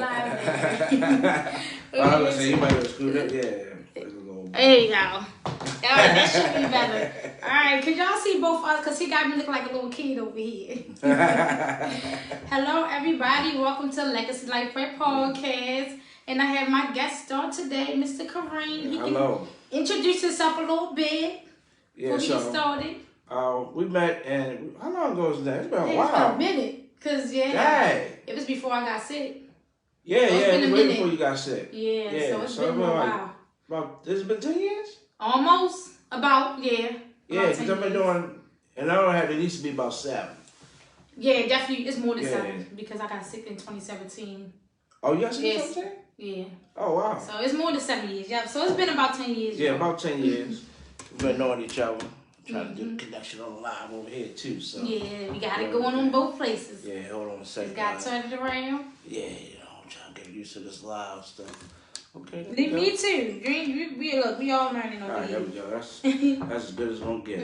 live. I was saying, you might have screwed up. Yeah. There you go. Alright, that should be better. Alright, could y'all see both us? Because he got me looking like a little kid over here. Hello, everybody. Welcome to Legacy Life Prayer Podcast. And I have my guest star today, Mr. Kareem. He Hello. Can introduce himself a little bit before we get started. We met, and how long ago was that? It's been a while. It's been a minute. Because, it was before I got sick. Yeah, it was way before you got sick. Yeah, so it's been a while. This has been 10 years? Almost. About, Yeah, because I've been doing, and I don't have, it needs to be about 7. Yeah, definitely. It's more than 7 because I got sick in 2017. Oh, you got sick in 2017? Yeah. Oh, wow. So it's more than 7 years. Yeah, so it's been about 10 years. Yeah, about 10 years. We've been knowing each other. Trying to do the connection on the live over here, too. So yeah, we got it going on both places. Yeah, hold on a second. Just got to turn it around. Yeah, I'm trying to get used to this live stuff. Okay. Me too. We all learning over here. All right, here. there we go. That's as good as it's gonna get.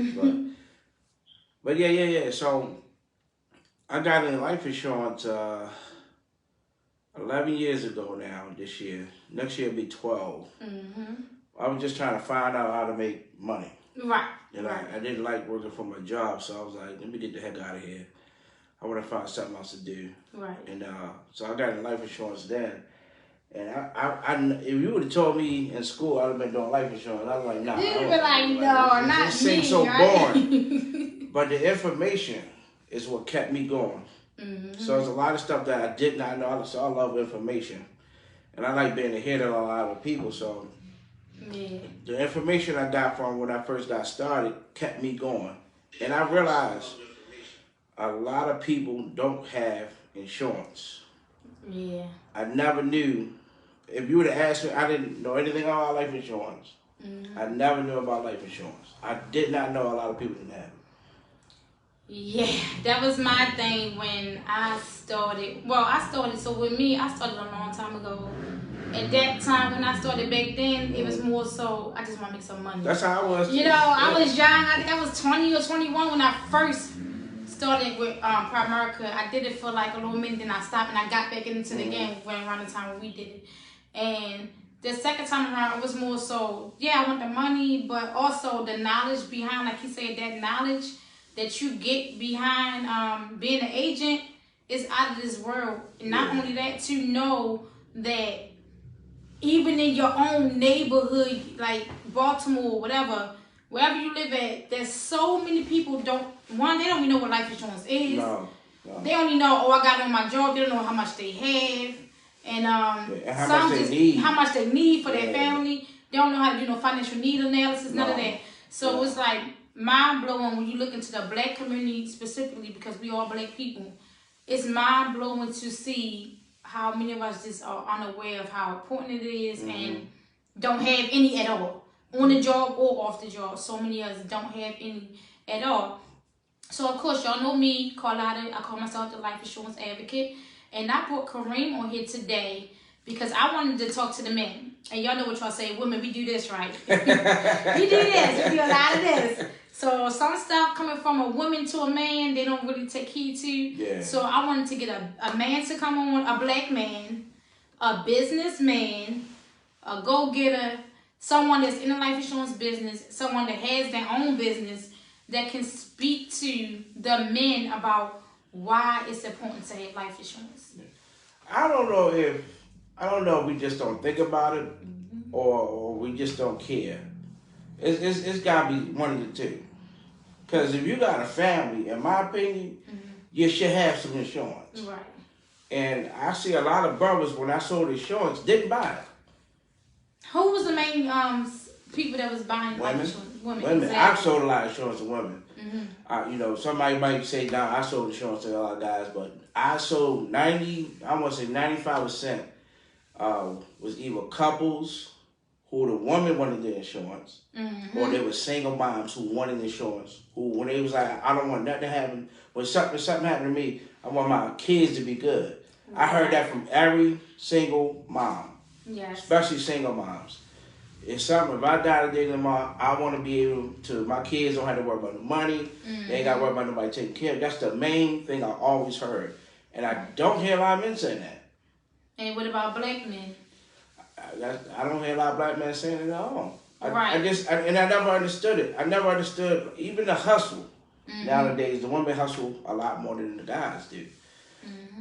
But yeah. So I got in life insurance 11 years ago now. This year, next year will be 12. I was just trying to find out how to make money. Right. And I didn't like working for my job, so I was like, let me get the heck out of here. I want to find something else to do. Right. And so I got in life insurance then. And I if you would have told me in school I'd have been doing life insurance, I was like, nah. You'd have been like, no, not this seems me, so right? boring. But the information is what kept me going. So there's a lot of stuff that I did not know. So I love information. And I like being ahead of a lot of people. So the information I got from when I first got started kept me going. And I realized a lot of people don't have insurance. Yeah. I never knew. If you would have asked me, I didn't know anything about life insurance. I never knew about life insurance. I did not know a lot of people didn't have it. Yeah, that was my thing when I started. Well, so with me, I started a long time ago. At that time, when I started back then, it was more so, I just want to make some money. That's how I was. You know, I was young. I think I was 20 or 21 when I first started with Primerica. I did it for like a little minute, then I stopped and I got back into the game when around the time when we did it. And the second time around, it was more so, I want the money, but also the knowledge behind, like you said, that knowledge that you get behind being an agent is out of this world. And not only that, to know that even in your own neighborhood, like Baltimore, whatever, wherever you live at, there's so many people they don't even know what life insurance is. No. They only know, I got it on my job. They don't know how much they have. And how much they need for their family. They don't know how to do no financial need analysis, none of that. So it's like mind-blowing when you look into the black community specifically, because we all black people. It's mind-blowing to see how many of us just are unaware of how important it is and don't have any at all. On the job or off the job. So many of us don't have any at all. So, of course, y'all know me, Carlotta. I call myself the life insurance advocate. And I brought Kareem on here today because I wanted to talk to the men. And y'all know what y'all say. Women, we do this, right? We do this. We do a lot of this. So, some stuff coming from a woman to a man, they don't really take heed to. Yeah. So, I wanted to get a man to come on, a black man, a businessman, a go-getter, someone that's in the life insurance business, someone that has their own business that can speak to the men about why it's important to have life insurance. I don't know if we just don't think about it or we just don't care. It's got to be one of the two. Because if you got a family, in my opinion, you should have some insurance. Right. And I see a lot of brothers, when I sold insurance, didn't buy it. Who was the main people that was buying life insurance? Women. Exactly. I've sold a lot of insurance to women. Somebody might say, I sold insurance to a lot of guys, but I sold 95% was either couples who the woman wanted the insurance, or they were single moms who wanted insurance, who when they was like, I don't want nothing to happen, when something happened to me, I want my kids to be good. Right. I heard that from every single mom. Yes. Especially single moms. It's something, if I die today tomorrow, I want to be able to, my kids don't have to worry about the money. They ain't got to worry about nobody taking care of. That's the main thing I always heard. And I don't hear a lot of men saying that. And what about black men? I don't hear a lot of black men saying it at all. Right. I never understood it. I never understood even the hustle. Nowadays, the women hustle a lot more than the guys do.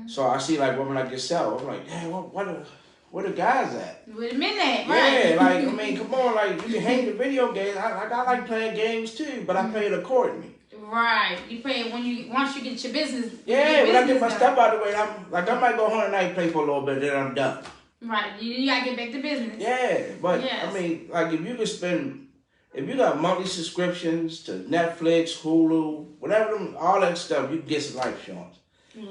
So I see like women like yourself. I'm like, damn, where the guys at? Wait a minute, right? Yeah, like I mean, come on, like you can hang the video games. I like playing games too, but I pay it accordingly. Right, you pay once you get your business. Yeah, when I get my stuff out of the way, I might go home tonight, play for a little bit, then I'm done. Right, you gotta get back to business. Yeah, but I mean, like if you got monthly subscriptions to Netflix, Hulu, whatever, all that stuff, you can get some life insurance.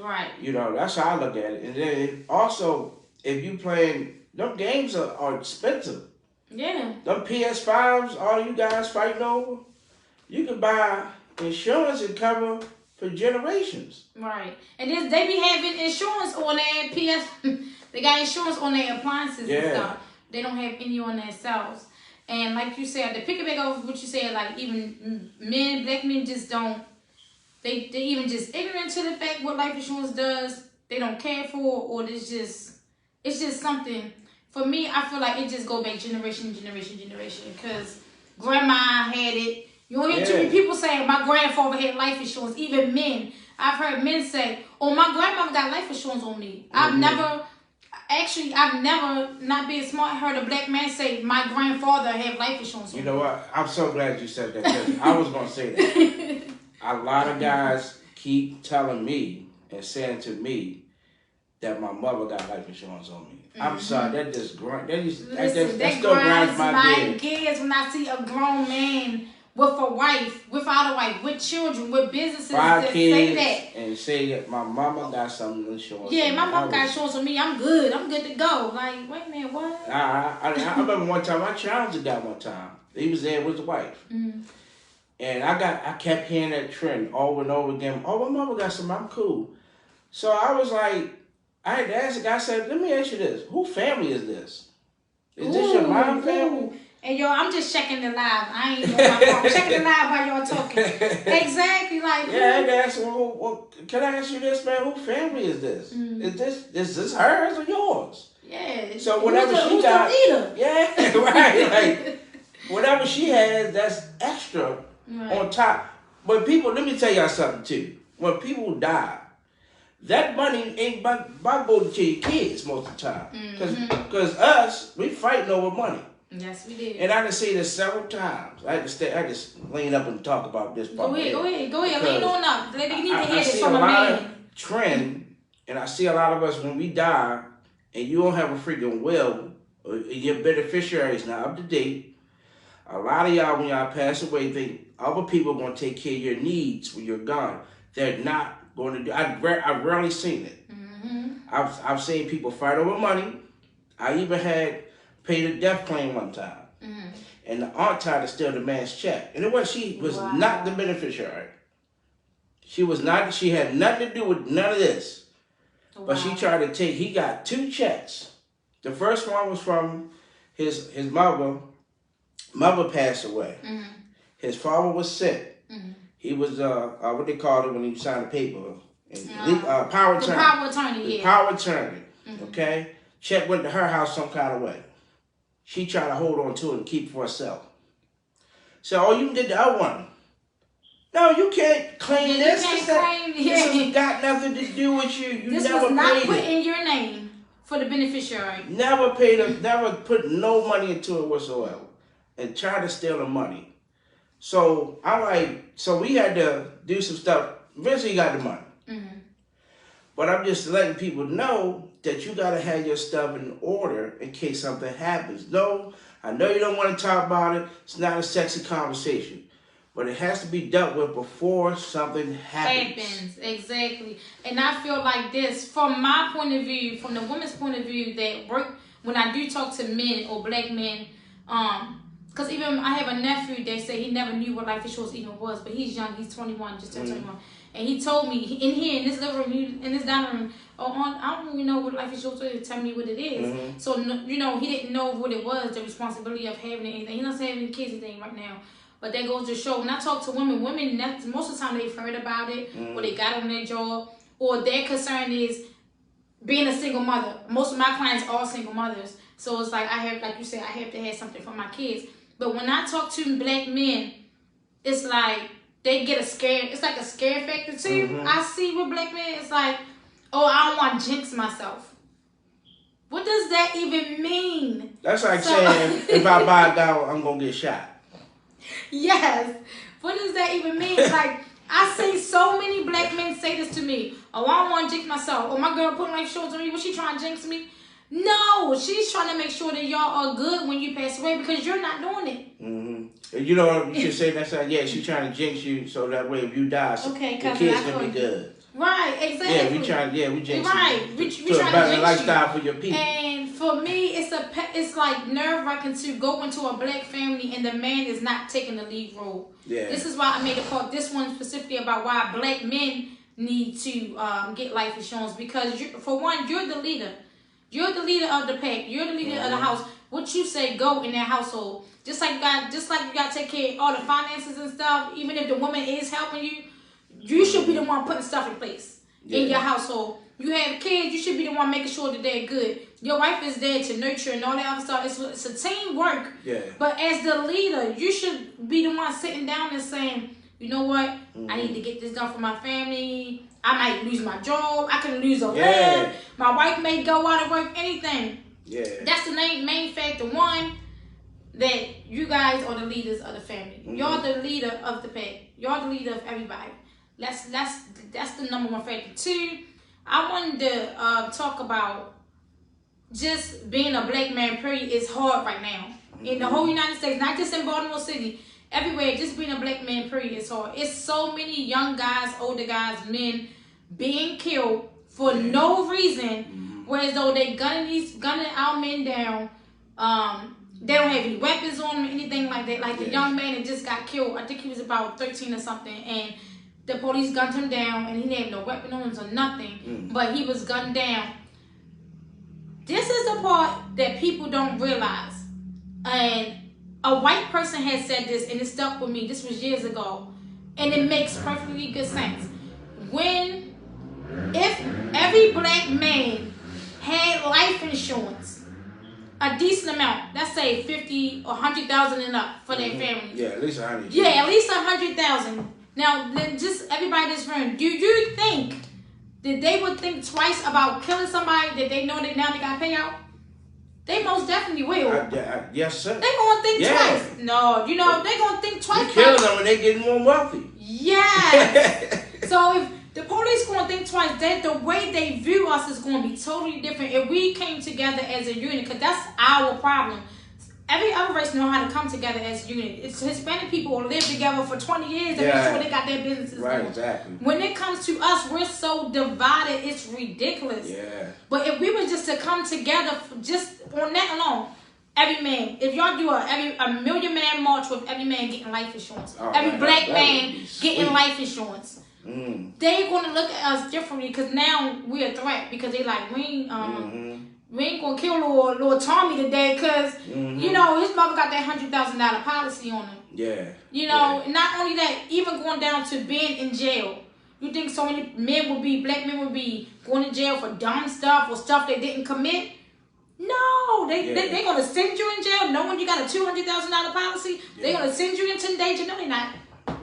Right. You know, that's how I look at it. And then also, if you playing, them games are expensive. Yeah. Them PS5s, all you guys fighting over, you can buy insurance and cover for generations. Right. And then they be having insurance on their PS. They got insurance on their appliances and stuff. They don't have any on themselves. And like you said, to pick it back over what you said, like even black men just don't. They even just ignorant to the fact what life insurance does. They don't care for, or it's just something. For me, I feel like it just go back generation. Because grandma had it. You don't hear too many people saying my grandfather had life insurance. Even men, I've heard men say, "Oh, my grandmother got life insurance on me." I've never, not being smart, heard a black man say my grandfather had life insurance on me. You know what? I'm so glad you said that. 'Cause I was gonna say that. A lot of guys keep telling me and saying to me that my mother got life insurance on me. I'm sorry, that still grinds my gears when I see a grown man with a wife, without a wife, with children, with businesses 5 that kids say that. and say that my mama got some insurance. Yeah, my mom got insurance on me. I'm good. I'm good to go. Like, wait a minute, what? I remember one time, I challenged a guy one time. He was there with his wife. And I kept hearing that trend over and over again. Oh, my mama got some, I'm cool. So I was like, I had to ask the guy, I said, let me ask you this. Who family is this? Is this your mom family? And yo, I'm just checking the live. I ain't on my phone. I'm checking the live while y'all talking. Exactly, like. Yeah, I had to ask him, well, can I ask you this, man? Who family is this? Is this hers or yours? Yeah. So whatever she got. Yeah, right. Like, whatever she has, that's extra on top. But people, let me tell y'all something too. When people die, that money ain't about going to your kids most of the time. Because us, we fighting over money. Yes, we did. And I can say this several times. I just lean up and talk about this part. Go ahead. Lean on up. They need to hear this from a man. I see a lot man. of trend, and I see a lot of us when we die, and you don't have a freaking will, or your beneficiaries not up to date. A lot of y'all, when y'all pass away, think other people are going to take care of your needs when you're gone. They're not going to do. I've rarely seen it. I've seen people fight over money. I even had paid a death claim one time. And the aunt tried to steal the man's check. And she was not the beneficiary. She had nothing to do with none of this. But she tried to he got 2 checks. The first one was from his mother. Mother passed away. His father was sick. He was, what they called it when he signed the paper. Power attorney. Power attorney, okay? Check went to her house some kind of way. She tried to hold on to it and keep it for herself. So, you did the other one. No, you can't claim this. This has got nothing to do with you. This was not put in your name for the beneficiary. Never put no money into it whatsoever. And tried to steal the money. So, we had to do some stuff. Eventually, you got the money. But I'm just letting people know that you got to have your stuff in order in case something happens. No, I know you don't want to talk about it. It's not a sexy conversation. But it has to be dealt with before something happens. Exactly. And I feel like this, from my point of view, from the woman's point of view, that when I do talk to men or black men, because even I have a nephew that said he never knew what life insurance even was, but he's young, he's 21, just turned 21. And he told me, in this living room, in this dining room, I don't even know what life insurance is. Tell me what it is. So, he didn't know what it was, the responsibility of having anything. He doesn't have any kids or anything right now. But that goes to show, when I talk to women, most of the time they've heard about it, or they got on their job, or their concern is, being a single mother. Most of my clients are single mothers. So it's like I have, like you said, I have to have something for my kids. But when I talk to black men, it's like they get a scare. It's like a scare factor too. I see with black men, it's like, oh, I don't want to jinx myself. What does that even mean? That's like saying, if I buy a gun, I'm going to get shot. Yes. What does that even mean? Like, I see so many black men say this to me. Oh, I don't want to jinx myself. Oh, my girl putting life shorts on me. Was she trying to jinx me? No, she's trying to make sure that y'all are good when you pass away because you're not doing it. Mm-hmm. You know, you should say next time, yeah, she's trying to jinx you so that way if you die, the kids can be good. Right, exactly. We jinx right. you. We to a better lifestyle for your people. And for me, it's like nerve-wracking to go into a black family and the man is not taking the lead role. Yeah. This is why I made a part, this one specifically about why black men need to get life insurance because, for one, you're the leader. You're the leader of the pack. You're the leader of the house. What you say go in that household. Just like you got to take care of all the finances and stuff. Even if the woman is helping you, you should be the one putting stuff in place in your household. You have kids, you should be the one making sure that they're good. Your wife is there to nurture and all that other stuff. It's a teamwork. Yeah. But as the leader, you should be the one sitting down and saying, you know what? I need to get this done for my family. I might lose my job. I can lose a leg. My wife may go out of work, anything. Yeah. That's the main factor. One, that you guys are the leaders of the family. You're the leader of the pack. You're the leader of everybody. That's the number one factor. Two, I wanted to talk about just being a black man, period, is hard right now. In the whole United States, not just in Baltimore City, everywhere, just being a black man, period, is hard. It's so many young guys, older guys, men being killed for no reason, whereas though they gunning our men down. They don't have any weapons on them or anything like that. Like the young man that just got killed, I think he was about 13 or something, and the police gunned him down, and he didn't have no weapon on him or nothing, but he was gunned down. This is the part that people don't realize. And a white person has said this, and it stuck with me. This was years ago, and it makes perfectly good sense. If every black man had life insurance, a decent amount, let's say 50 or 100,000 and up for their family. Yeah, at least 100. Yeah, at least 100,000. Now, then just everybody that's room, do you think that they would think twice about killing somebody that they know that now they got to pay out? They most definitely will. Yes, sir. They're going to think twice. No, they're going to think twice. You're killing them when they getting more wealthy. Yes. So if the police going to think twice, that the way they view us is going to be totally different if we came together as a unit, because that's our problem. Every other race know how to come together as a unit. It's Hispanic people who live together for 20 years and make sure they got their businesses going. Exactly. When it comes to us, we're so divided, it's ridiculous. Yeah. But if we were just to come together, just on that alone, every man, if y'all do a million man march with every man getting life insurance, every black man getting life insurance, they're going to look at us differently because now we're a threat because they like, we ain't gonna kill little Tommy today because his mother got that $100,000 policy on him. Yeah. Not only that, even going down to being in jail. You think so many black men would be going to jail for dumb stuff or stuff they didn't commit? No, they gonna send you in jail knowing you got a $200,000 policy. They're gonna send you into danger. No, they're not.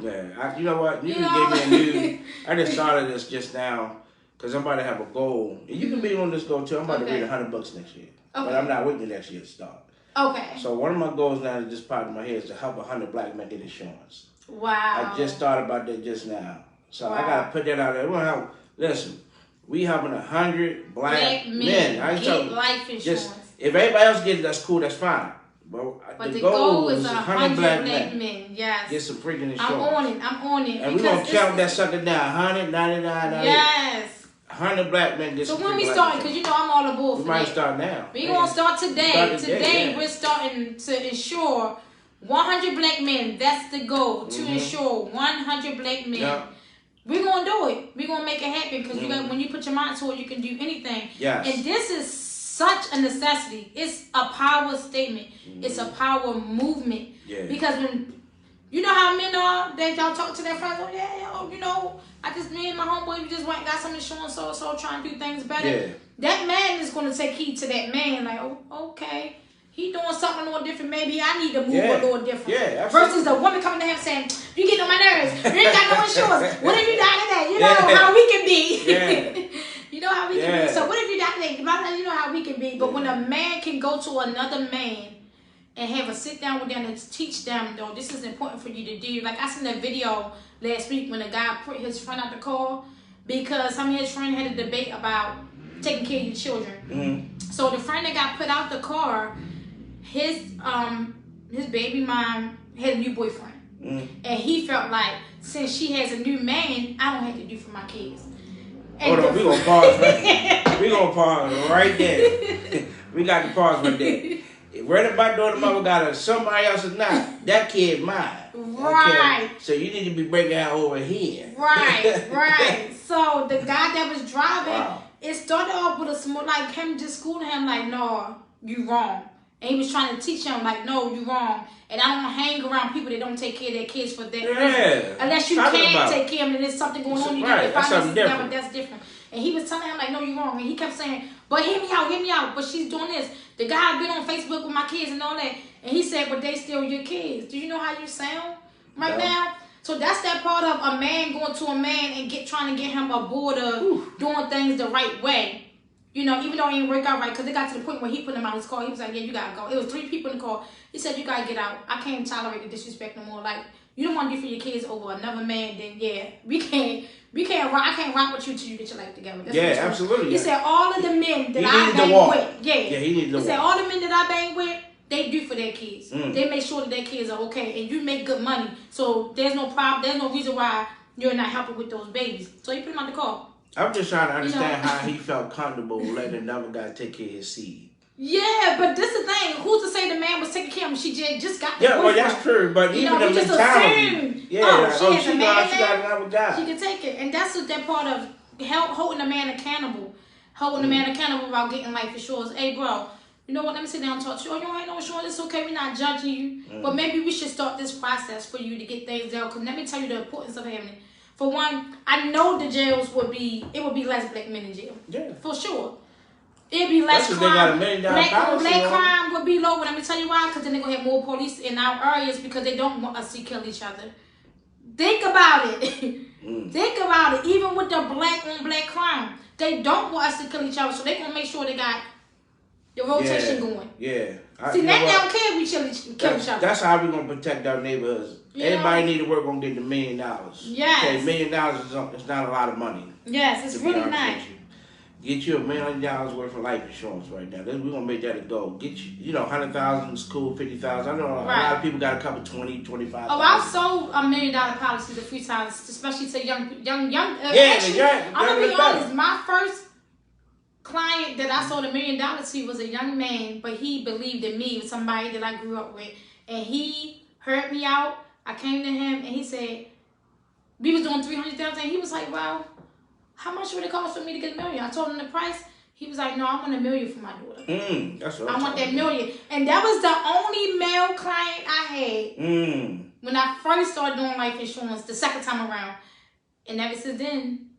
Yeah, you know what? You gave me a new. I just started this just now. Because I'm about to have a goal. And you can be on this goal too. I'm about to read $100 next year. Okay. But I'm not waiting next year to start. Okay. So one of my goals now that just popped in my head is to help 100 black men get insurance. Wow. I just thought about that just now. So I got to put that out there. Listen, we helping 100 black men. I get life insurance. If everybody else gets it, that's cool. That's fine. But the goal is 100 black men. Yes. Get some freaking insurance. I'm on it. And we're going to count that sucker down. 100, 99, 98. Yes. 100 black men get. So when we start, because I'm all aboard for that. We might start now. We're going to start today. Today we're starting to insure 100 black men. That's the goal, to insure 100 black men. Yeah. We're going to do it. We're going to make it happen because when you put your mind to it, you can do anything. Yes. And this is such a necessity. It's a power statement. It's a power movement. Yeah. Because when how men are, that y'all talk to their friends, me and my homeboy, we just went and got some insurance, so trying to do things better. Yeah. that man is going to take heed to that man. Like, oh, okay. He doing something a little different. Maybe I need to move a little different. Yeah, versus the woman coming to him saying, you get on my nerves. You ain't got no insurance. What if you die today? You know how we can be. You know how we can be. So what if you die today? You know how we can be. But when a man can go to another man and have a sit down with them and teach them, though, this is important for you to do. Like I seen a video last week when a guy put his friend out the car because some of his friend had a debate about taking care of your children. Mm-hmm. So the friend that got put out the car, his baby mom had a new boyfriend. Mm. And he felt like, since she has a new man, I don't have to do for my kids. And hold on, we're going to pause right We're going to pause right there. We got to pause right there. Whether my daughter mama got somebody else or not, that kid mine. Right. Okay? So you need to be bringing her over here. Right. So the guy that was driving, it started off with a small, like him just schooling him like, no, you wrong. And he was trying to teach him like, no, you wrong. And I don't hang around people that don't take care of their kids for that reason. Unless you can take care of them and there's something going on, you get the finances together, that's different. And he was telling him like, no, you're wrong. And he kept saying, but hear me out. But she's doing this. The guy been on Facebook with my kids and all that. And he said, but they still your kids. Do you know how you sound right now? So that's that part of a man going to a man and trying to get him aboard of doing things the right way. You know, even though it didn't work out right, because it got to the point where he put him out his car. He was like, yeah, you got to go. It was 3 people in the car. He said, you got to get out. I can't tolerate the disrespect no more. Like, you don't want to do for your kids over another man, then I can't rock with you till you get your life together. That's absolutely. He said, all of the men that I bang with, he said, all the men that I bang with, they do for their kids. They make sure that their kids are okay, and you make good money. So there's no problem. There's no reason why you're not helping with those babies. So he put him out the car. I'm just trying to understand how he felt comfortable letting another guy take care of his seed. Yeah, but this is the thing. Who's to say the man was taking care of him? She just got the boyfriend. Well, that's true. But even the mentality. She has a man. She got another guy. She can take it. And that's that part of holding a man accountable. Holding a man accountable about getting life insurance. Hey, bro, you know what? Let me sit down and talk to you. Oh, you ain't no insurance. It's okay. We're not judging you. But maybe we should start this process for you to get things out. Because let me tell you the importance of having it. For one, I know the jails would be less black men in jail. Yeah. For sure. It'd be less crime. Black crime would be lower. Let me tell you why. Because then they're going to have more police in our areas because they don't want us to kill each other. Think about it. Think about it. Even with the black on black crime, they don't want us to kill each other. So they're going to make sure they got the rotation going. Yeah. See, now they don't care if we kill each other. That's how we're going to protect our neighborhoods. Everybody need to work on getting $1 million. Yes. Okay, $1 million is not a lot of money. Yes, it's really nice. Get you $1 million worth of life insurance right now. We're gonna make that a goal. Get you, 100,000 is cool, 50,000. I know a lot of people got a couple 20, 25. Oh, I've sold $1 million policies a few times, especially to young. I'm gonna be honest. My first client that I sold $1 million to was a young man, but he believed in me. It was somebody that I grew up with, and he heard me out. I came to him and he said we was doing 300,000. He was like, "Well, how much would it cost for me to get $1 million?" I told him the price. He was like, "No, I want $1 million for my daughter. That's what I want that $1 million." And that was the only male client I had when I first started doing life insurance the second time around. And ever since then,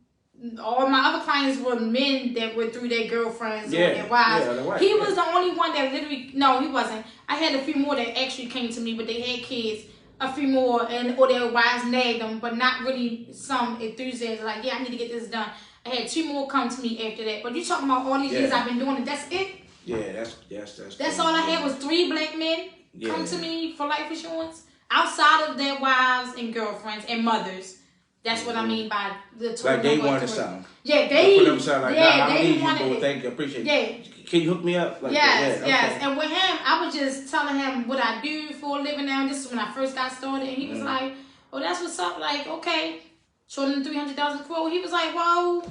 all my other clients were men that were through their girlfriends or their wives. He was the only one that literally, no, he wasn't. I had a few more that actually came to me, but they had kids. A few more, or their wives nagged them, but not really some enthusiasm. Like, yeah, I need to get this done. I had 2 more come to me after that. But you talking about all these years I've been doing it, that's it? Yeah, that's all I had was 3 black men come to me for life insurance outside of their wives and girlfriends and mothers. That's what I mean by the total. Like they wanted something. Yeah, they. Put themselves like, I don't need you, boo. Thank you, appreciate it. Can you hook me up? Like yes. And with him, I was just telling him what I do for a living now. This is when I first got started, and he was like, "Oh, that's what's up." Like, okay, showed him the 300,000 quote. He was like, "Well,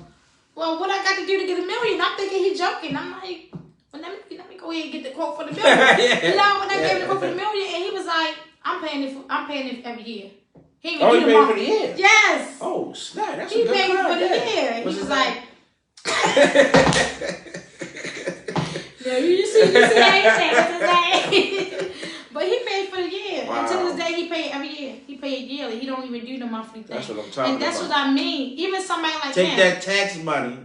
what I got to do to get $1 million?" I'm thinking he joking. I'm like, "Well, let me go ahead and get the quote for $1 million." You know, when I gave him the quote for $1 million, and he was like, "I'm paying it every year." He paid for the year? Yes. Oh, snap. That's he a good paid plan. For the year. He was like, no, you see anything. But he paid for the year. Wow. And to this day, he paid every year. He paid yearly. He don't even do the monthly thing. That's what I'm talking about. And that's what I mean. Even somebody like Take him. that tax money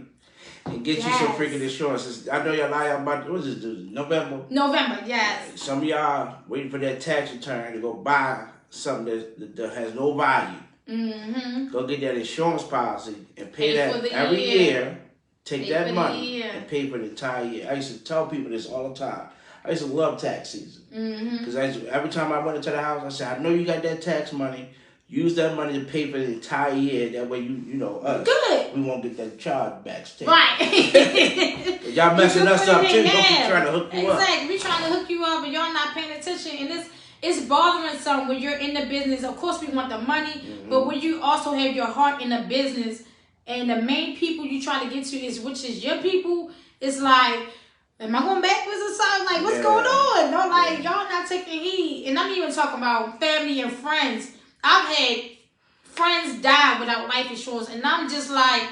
and get you some freaking insurance. I know y'all about, what is this, November? November, yes. Some of y'all waiting for that tax return to go buy something that has no value. Go get that insurance policy and pay that every year. Take that money and pay for the entire year. I used to tell people this all the time. I used to love tax season. Because every time I went into the house, I said, I know you got that tax money. Use that money to pay for the entire year. That way, you know us. Good. We won't get that chargebacks. Right. Y'all messing us up too. Don't keep trying to hook you up. Exactly. We trying to hook you up, and y'all not paying attention. And it's bothering some when you're in the business. Of course, we want the money, but when you also have your heart in the business, and the main people you try to get to which is your people, it's like, am I going backwards or something? Like, what's going on? No, like, y'all not taking heed. And I'm even talking about family and friends. I've had friends die without life insurance, and I'm just like,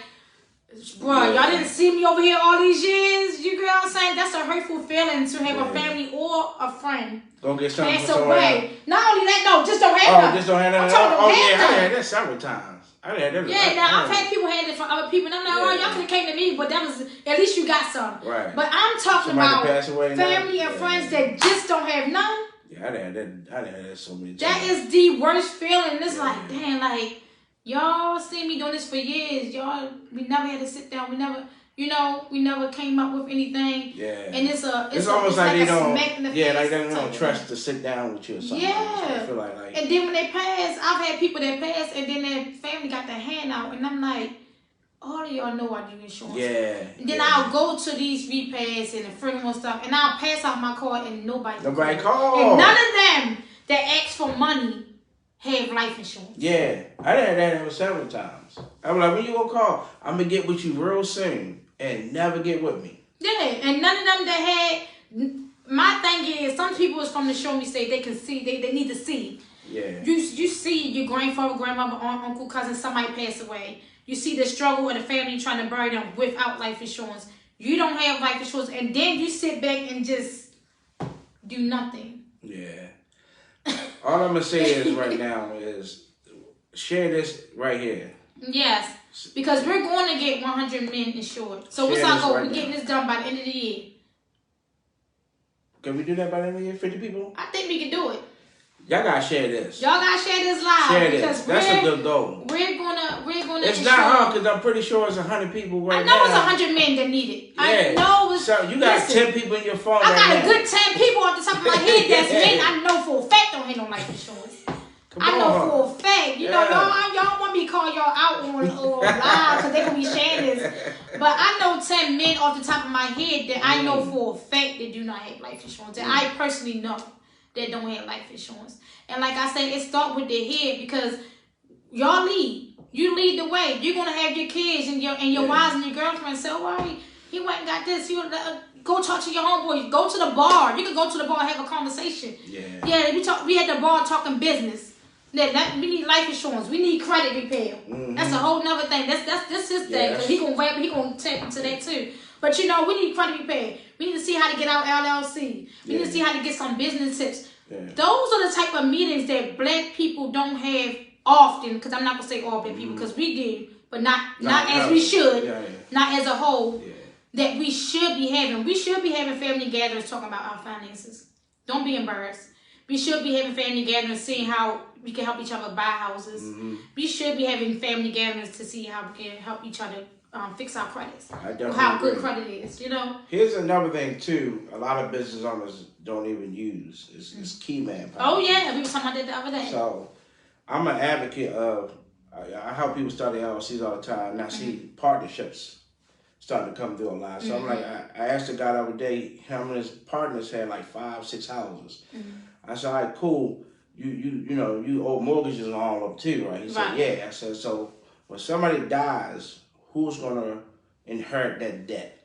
bro, y'all didn't see me over here all these years. You get what I'm saying? That's a hurtful feeling to have a family or a friend go get something pass away. Not only that, no, just don't have just don't have that. I had that several times. I've had people had it from other people, and I'm like, y'all could have came to me, but that was, at least you got some. Right. But I'm talking about family and friends that just don't have none. Yeah, I had that so many times. That is the worst feeling. It's like, damn, like, y'all seen me doing this for years. Y'all, we never had to sit down. We never, we never came up with anything. Yeah. And it's almost like they don't, like they don't trust to sit down with you or something. Yeah. I feel like. And then when they pass, I've had people that pass, and then their family got their hand out, and I'm like, all of y'all know I do insurance. Yeah. And then I'll go to these repass and the funeral stuff, and I'll pass out my card, and nobody called. And none of them that ask for money have life insurance. Yeah. I had that several times. I'm like, when you gonna call? I'm gonna get with you real soon, and never get with me. Yeah, and none of them that had. My thing is, some people is from the show me state, they can see, they need to see. Yeah. You see your grandfather, grandmother, aunt, uncle, cousin, somebody pass away. You see the struggle of the family trying to bury them without life insurance. You don't have life insurance, and then you sit back and just do nothing. Yeah. All I'm gonna say is right now is share this right here. Yes, because we're going to get 100 men insured. So what's our goal? We're getting this done by the end of the year. Can we do that by the end of the year? 50 people? I think we can do it. Y'all gotta share this. Y'all gotta share this live. Share this. That's a good goal. We're gonna. It's not hard because I'm pretty sure it's 100 people right now. I know it's 100 men that need it. Yeah. I know it's. So you got 10 people in your phone. I got a good 10 people off the top of my head that's men. I know for a fact don't have no life insurance. I know for a fact. You know, y'all want me to call y'all out on live because they gonna be sharing this. But I know 10 men off the top of my head that I know for a fact that do not have life insurance. That I personally know that don't have life insurance. And like I said, it starts with their head because y'all lead. You lead the way. You're gonna have your kids and your wives and your girlfriends say, "Oh, he went and got this." You go talk to your homeboys. Go to the bar. You can go to the bar and have a conversation. Yeah. We had the bar talking business. We need life insurance. We need credit repair. That's a whole nother thing. That's his thing. Cause he gonna tap into that too. But we need credit repair. We need to see how to get out LLC. We need to see how to get some business tips. Yeah. Those are the type of meetings that black people don't have often. Because I'm not gonna say all black people, because we do, but not as we should. Not as a whole. Yeah. That we should be having. We should be having family gatherings talking about our finances. Don't be embarrassed. We should be having family gatherings, seeing how we can help each other buy houses. We should be having family gatherings to see how we can help each other fix our credits. How good credit is, Here's another thing too. A lot of business owners don't even use is key man policy. Oh yeah, we were talking about that the other day. So I'm an advocate of. I help people start their LLCs all the time, and I see partnerships starting to come through a lot. So I'm like, I asked the guy the other day, him and his partners had like 5-6 houses. I said, all right, cool. You owe mortgages and all of them too, right? He said, yeah. I said, so when somebody dies, who's gonna inherit that debt?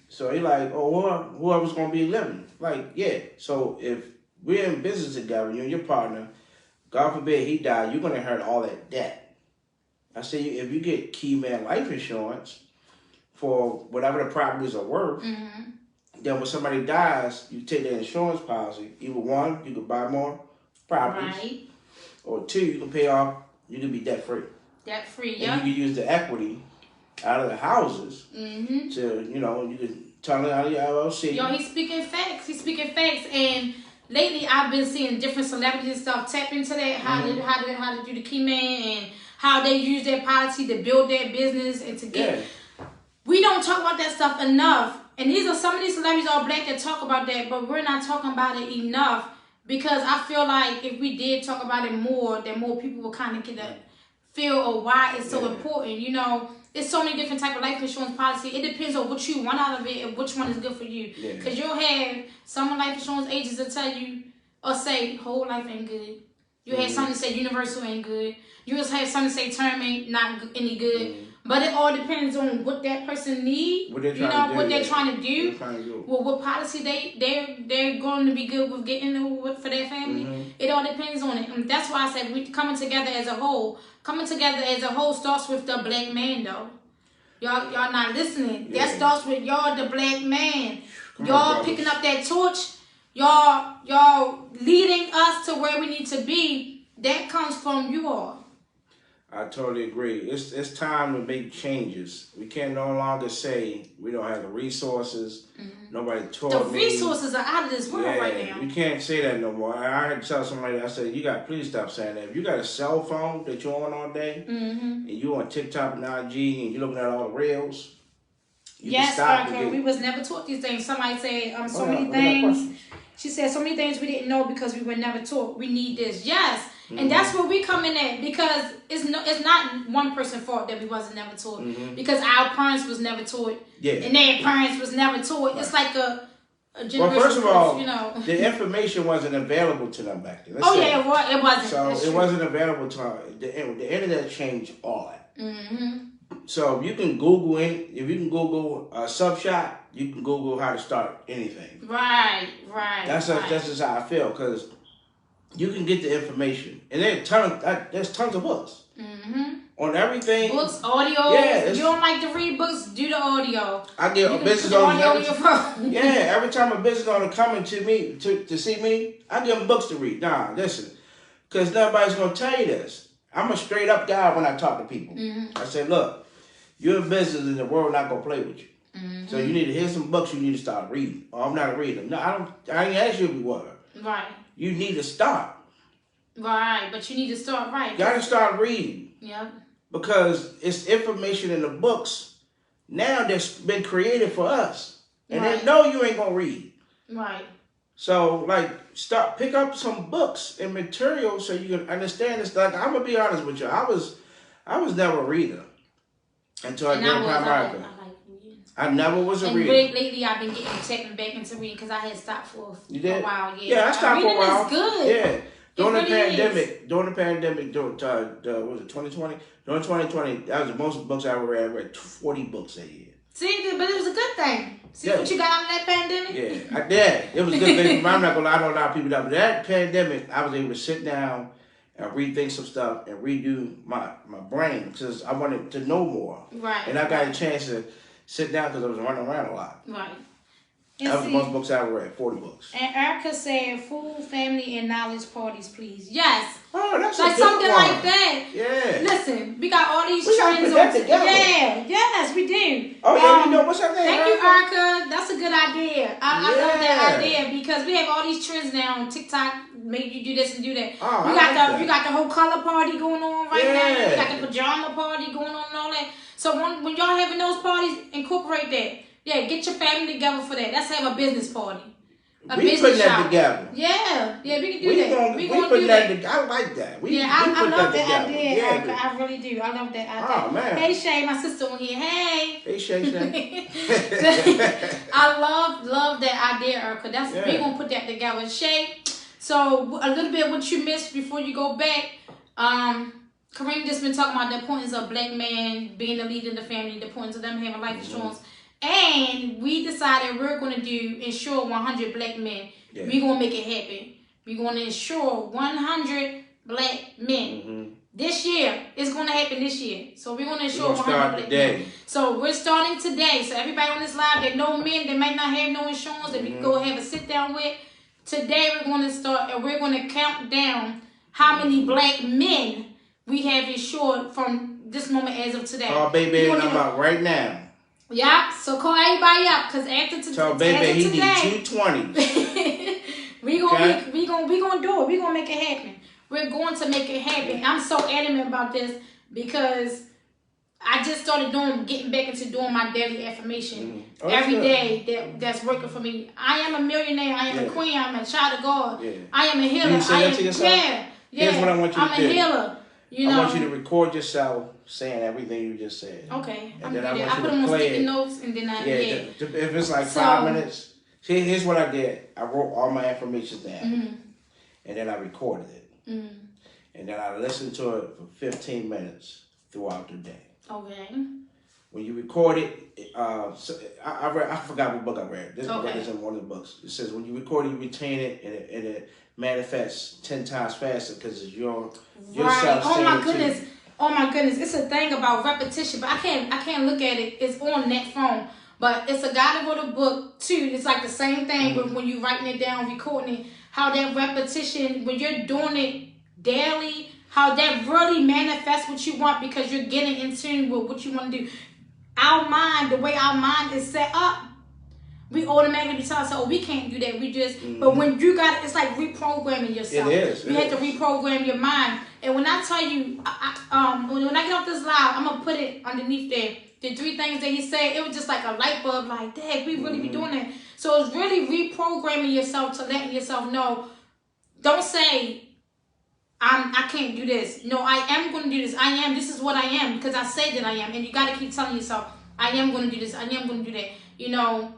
So he like, oh, whoever's gonna be living. Like, yeah. So if we're in business together, you and your partner, God forbid he died, you're gonna inherit all that debt. I say, if you get key man life insurance for whatever the properties are worth, then when somebody dies, you take that insurance policy. Either one, you can buy more properties, or two, you can pay off. You can be debt free. Debt free, and you can use the equity out of the houses to, you know, you can turn it out of your LLC. Yo, he's speaking facts. He's speaking facts. And lately, I've been seeing different celebrities and stuff tap into that, how to do the key man and how they use their policy to build their business and to get. Yeah. We don't talk about that stuff enough. And these are some of these celebrities all black that talk about that, but we're not talking about it enough because I feel like if we did talk about it more, then more people will kind of get a feel of why it's so important. You know, there's so many different type of life insurance policy. It depends on what you want out of it and which one is good for you. Because you'll have some life insurance agents that tell you or say whole life ain't good. You have some that say universal ain't good. You just have some that say term ain't not any good. But it all depends on what that person need. What they're trying to do. Well, what policy they're going to be good with getting for their family. It all depends on it. And that's why I said we coming together as a whole. Coming together as a whole starts with the black man, though. Y'all not listening. That starts with y'all, the black man. Y'all picking up that torch. Y'all leading us to where we need to be. That comes from you all. I totally agree. It's time to make changes. We can no longer say we don't have the resources. Nobody taught me. The resources are out of this world right now. We can't say that no more. I had to tell somebody, I said, please stop saying that. If you got a cell phone that you're on all day, and you're on TikTok and IG, and you're looking at all the reels, you can stop. Yes, we was never taught these things. Somebody said so many things. She said so many things we didn't know because we were never taught. We need this. Yes. And that's where we come in at because it's not one person's fault that we wasn't never taught because our parents was never taught and their parents was never taught. It's like a generation. Well, first of all, you know, the information wasn't available to them back then. It wasn't. So it wasn't available to them. The internet changed all that. So if you can Google a sub shop, you can Google how to start anything. Right. That's just how I feel because you can get the information, and there's tons of books on everything. Books, audio. Yeah, you don't like to read books, do the audio. I get a business owner. Every time a business owner coming to me to see me, I give them books to read. Nah, listen, because nobody's gonna tell you this. I'm a straight up guy when I talk to people. I say, look, you're in business, and the world not gonna play with you. So you need to hear some books. You need to start reading. Oh, I'm not a reader. No, I ain't asked you if you were. Right. You need to start. Right, but you need to start right. You got to start reading. Yep. Because it's information in the books now that's been created for us. And they know you ain't going to read. Right. So, pick up some books and material so you can understand this. Like, I'm going to be honest with you. I was never a reader until I got to America. I never was a reader. And lately, I've been taken back into reading because I had stopped for a while. Yeah, I stopped for a while. Reading is good. Yeah. During the pandemic, was it 2020? During 2020, that was the most books I ever read. I read 40 books a year. See, but it was a good thing. See what you got out of that pandemic? Yeah, I did. It was a good thing. I'm not going to lie, I know a lot of people that. But that pandemic, I was able to sit down and rethink some stuff and redo my brain because I wanted to know more. Right. And I got a chance to sit down because I was running around a lot. Right. That was the most books I ever read, 40 books. And Erica said, "Full family and knowledge parties, please." Yes. Oh, that's like something one. like that. Yeah. Listen, we got all these trends on together. Yeah, yes, we do. Oh yeah, you know what's her name? Thank you, Erica. That's a good idea. I love that idea because we have all these trends now on TikTok. Make you do this and do that. Oh, you got the whole color party going on right now. You got the pajama party going on and all that. So when y'all having those parties, incorporate that. Yeah, get your family together for that. Let's have a business party. We putting that together. Yeah, we can do that. We gonna do that. I like that. I love that idea. Yeah, I really do. I love that idea. Oh man. Hey Shay, my sister on here. Hey. Shay. I love that idea, Erica. We gonna put that together. Shay, so a little bit what you missed before you go back. Kareem just been talking about the importance of black men being the leader in the family, the importance of them having life insurance. And we decided we're going to insure 100 black men. Yeah. We're going to make it happen. We're going to insure 100 black men. This year. It's going to happen this year. So we're going to insure 100 black men. So we're starting today. So everybody on this live that know men that might not have no insurance that we can go have a sit down with. Today we're going to start and we're going to count down how many black men we have insured from this moment as of today. Call baby number out right now. Yeah, so call everybody up because after today, tell baby he need 220. we gonna do it. We gonna make it happen. We're going to make it happen. I'm so adamant about this because I just started getting back into doing my daily affirmation every day. That's working for me. I am a millionaire. I am a queen. I'm a child of God. Yeah. I am a healer. You say that to yourself? Yeah. Here's what I want you to do. I'm a healer. I want you to record yourself saying everything you just said. Okay. And then I want you put to them on play sticky it. notes and then if it's like 5 minutes. See, here's what I did. I wrote all my affirmations down. And then I recorded it. And then I listened to it for 15 minutes throughout the day. Okay. When you record it, I forgot what book I read. This book is in one of the books. It says when you record it, you retain it, and it manifests 10 times faster because it's yourself. Oh my goodness. Oh my goodness. It's a thing about repetition, but I can't look at it. It's on that phone. But it's a guy that wrote a book too. It's like the same thing, but when you writing it down, recording it, how that repetition, when you're doing it daily, how that really manifests what you want because you're getting in tune with what you want to do. Our mind, the way our mind is set up, we automatically be telling ourselves, oh, we can't do that. We just, but when you got, it's like reprogramming yourself. It is. You have to reprogram your mind. And when I tell you, when I get off this live, I'm gonna put it underneath there. The 3 things that he said, it was just like a light bulb. Like, dang, we really be doing that. So it's really reprogramming yourself to letting yourself know. Don't say, I can't do this. No, I am going to do this. I am. This is what I am because I said that I am. And you got to keep telling yourself, I am going to do this. I am going to do that. You know,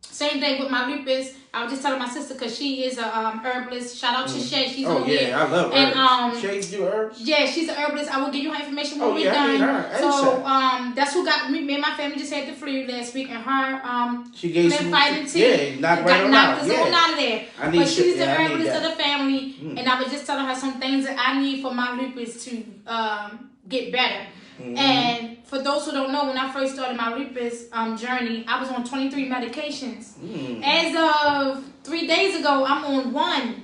same thing with my lupus. I was just telling my sister because she is a herbalist. Shout out to Shay. She's on here. I love herbs. Shay's do herbs? Yeah, she's a herbalist. I will give you her information when we're done. So that's who got me. Me and my family just had the flu last week, and her she gave some vitamin T. knocked us all out of there. But she's the herbalist of the family, and I was just telling her some things that I need for my lupus to get better. And for those who don't know, when I first started my lupus journey, I was on 23 medications. As of 3 days ago, I'm on 1.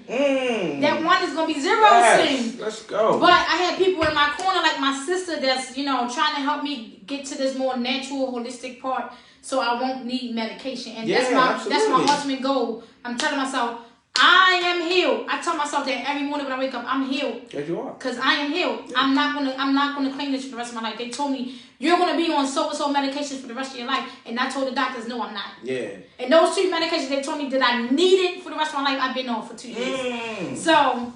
That 1 is going to be 0 soon. Let's go. But I had people in my corner, like my sister, that's, trying to help me get to this more natural, holistic part so I won't need medication. And that's my ultimate goal. I'm telling myself, I am healed. I tell myself that every morning when I wake up, I'm healed. Yes, you are. Because I am healed. Yeah. I'm not gonna claim this for the rest of my life. They told me you're gonna be on so and so medications for the rest of your life, and I told the doctors no, I'm not. Yeah. And those 2 medications they told me that I needed for the rest of my life, I've been on for 2 years. So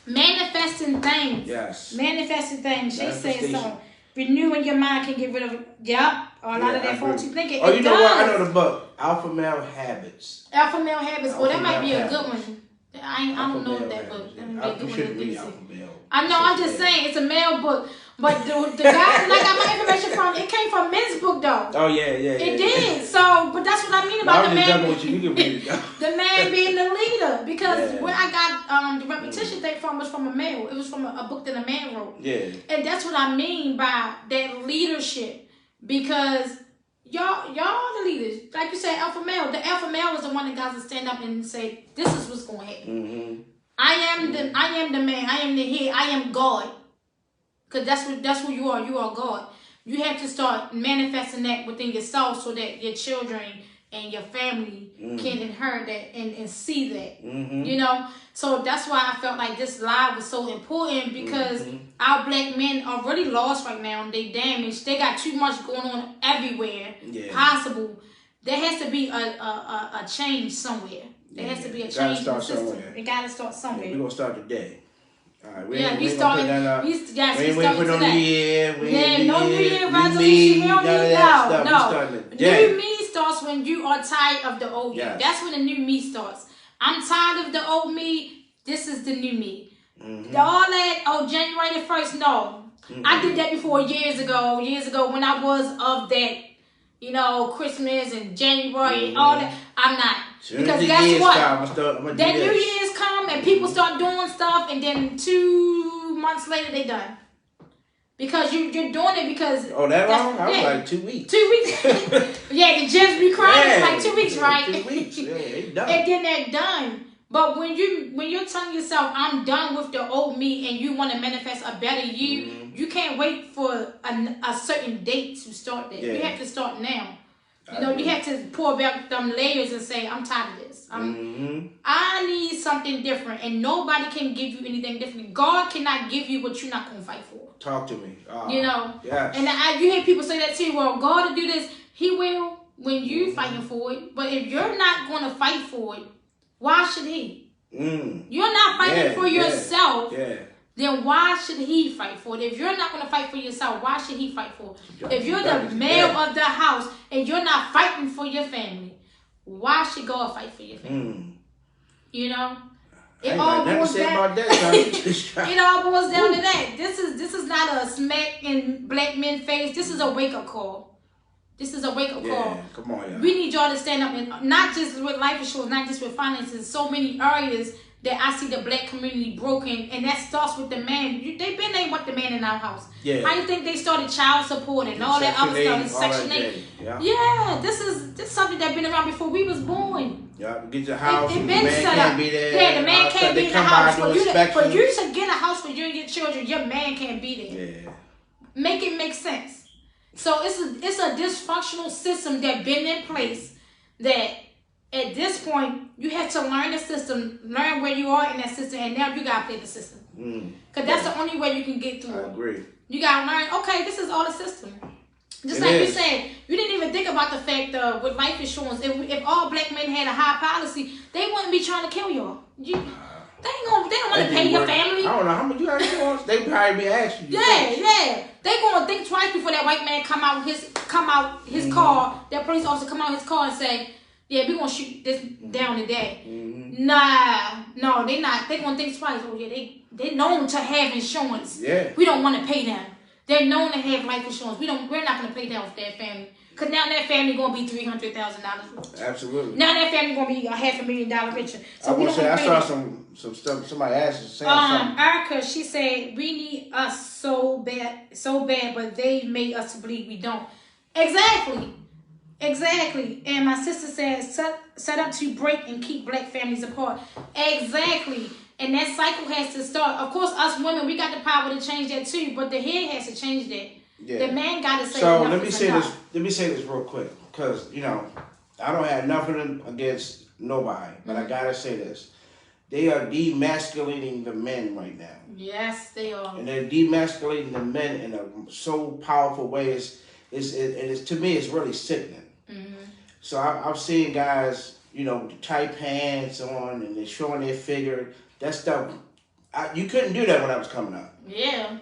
manifesting things. Yes. Manifesting things. She said so. Renewing your mind can get rid of a lot of that faulty thinking. Oh, you know what? I know the book. Alpha Male Habits. Alpha Male Habits. Oh, that might be a good one. I don't know that book. You should read Alpha Male. I know. I'm just saying it's a male book. But the guy that I got my information from, it came from men's book though. Oh yeah. It did. So, but that's what I mean about the man. You can read it. The man being the leader, because where I got the repetition thing from was from a male. It was from a book that a man wrote. Yeah. And that's what I mean by that leadership, because y'all the leaders. Like you said, alpha male. The alpha male was the one that got to stand up and say, "This is what's going to happen. I am the man. I am the head. I am God." Because that's who you are. You are God. You have to start manifesting that within yourself so that your children and your family can inherit that and see that. So that's why I felt like this live was so important, because our black men are really lost right now and they damaged. They got too much going on everywhere possible. There has to be a change somewhere. There has to be a change in the system. It got to start somewhere. We're going to start today. All right, we started today. New Year. No New Year resolution. We don't need no. New me starts when you are tired of the old me. That's when the new me starts. I'm tired of the old me. This is the new me. All that, January the 1st, no. I did that before years ago when I was of that, Christmas and January and all that. I'm not. Because guess what? That New Year's come and people start doing stuff, and then 2 months later they done. Because you're doing it because... Oh, that long? I was like 2 weeks. 2 weeks? The gems be crying. It's like 2 weeks, right? 2 weeks, they done. And then they're done. But when you're telling yourself, I'm done with the old me, and you want to manifest a better you, you can't wait for a certain date to start that. You have to start now. You have to pull back them layers and say, I'm tired of this. I need something different, and nobody can give you anything different. God cannot give you what you're not going to fight for. Talk to me. Yes. And you hear people say that too. Well, God will do this. He will when you fighting for it. But if you're not going to fight for it, why should he? You're not fighting for yourself. Then why should he fight for it? If you're not going to fight for yourself, why should he fight for it? If you're the male of the house and you're not fighting for your family, why should God fight for your family? It all boils down. It all boils down to that. This is not a smack in black men's face. This is a wake up call. This is a wake up call. Come on, y'all. We need y'all to stand up, and not just with life insurance, not just with finances. So many areas that I see the black community broken, and that starts with the man. They've been named what the man in our house. How you think they started child support and all that other stuff? Section 8. This is something that's been around before we was born. Get your house. The man can't be there. The man can't be in the house. For you to get a house for you and your children, your man can't be there. Make it make sense. So it's a dysfunctional system that been in place that at this point you have to learn the system, learn where you are in that system, and now you gotta play the system. Cause that's the only way you can get through. I agree. You gotta learn. Okay, this is all the system. Just like you said, you didn't even think about the fact with life insurance. If all black men had a high policy, they wouldn't be trying to kill y'all. They don't want to pay your family. I don't know how much you got insurance. They probably be asking you. They gonna think twice before that white man come out his car. That police officer come out his car and say, "Yeah, we gonna shoot this down today." No, they not. They gonna think twice. Oh yeah, they known to have insurance. We don't want to pay them. They're known to have life insurance. We're not gonna pay them with their family. Cause now that family gonna be $300,000. Absolutely. Now that family gonna be $500,000 richer. So I saw some stuff. Somebody asked something. Erica, she said we need us so bad, but they made us believe we don't. Exactly. And my sister says set up to break and keep black families apart. Exactly. And that cycle has to start. Of course, us women, we got the power to change that too. But the head has to change that. The man got to say. So let me say this real quick, because I don't have nothing against nobody, but I gotta say this: they are demasculating the men right now. Yes, they are. And they're demasculating the men in a so powerful way. It's to me, it's really sickening. So I've seen guys, tight pants on, and they're showing their figure. That stuff, you couldn't do that when I was coming up. Yeah.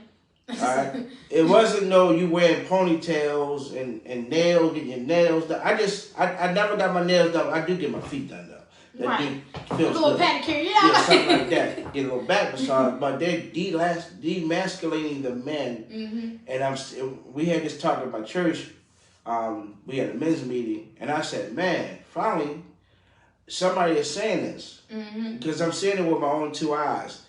All right. It wasn't you wearing ponytails and nails, getting your nails done. I never got my nails done. I do get my feet done though. Right. Feels a little pedicure, something like that. Get a little back massage, but they're demasculating the men. And we had this talk at my church. We had a men's meeting, and I said, "Man, finally, somebody is saying this because I'm seeing it with my own two eyes."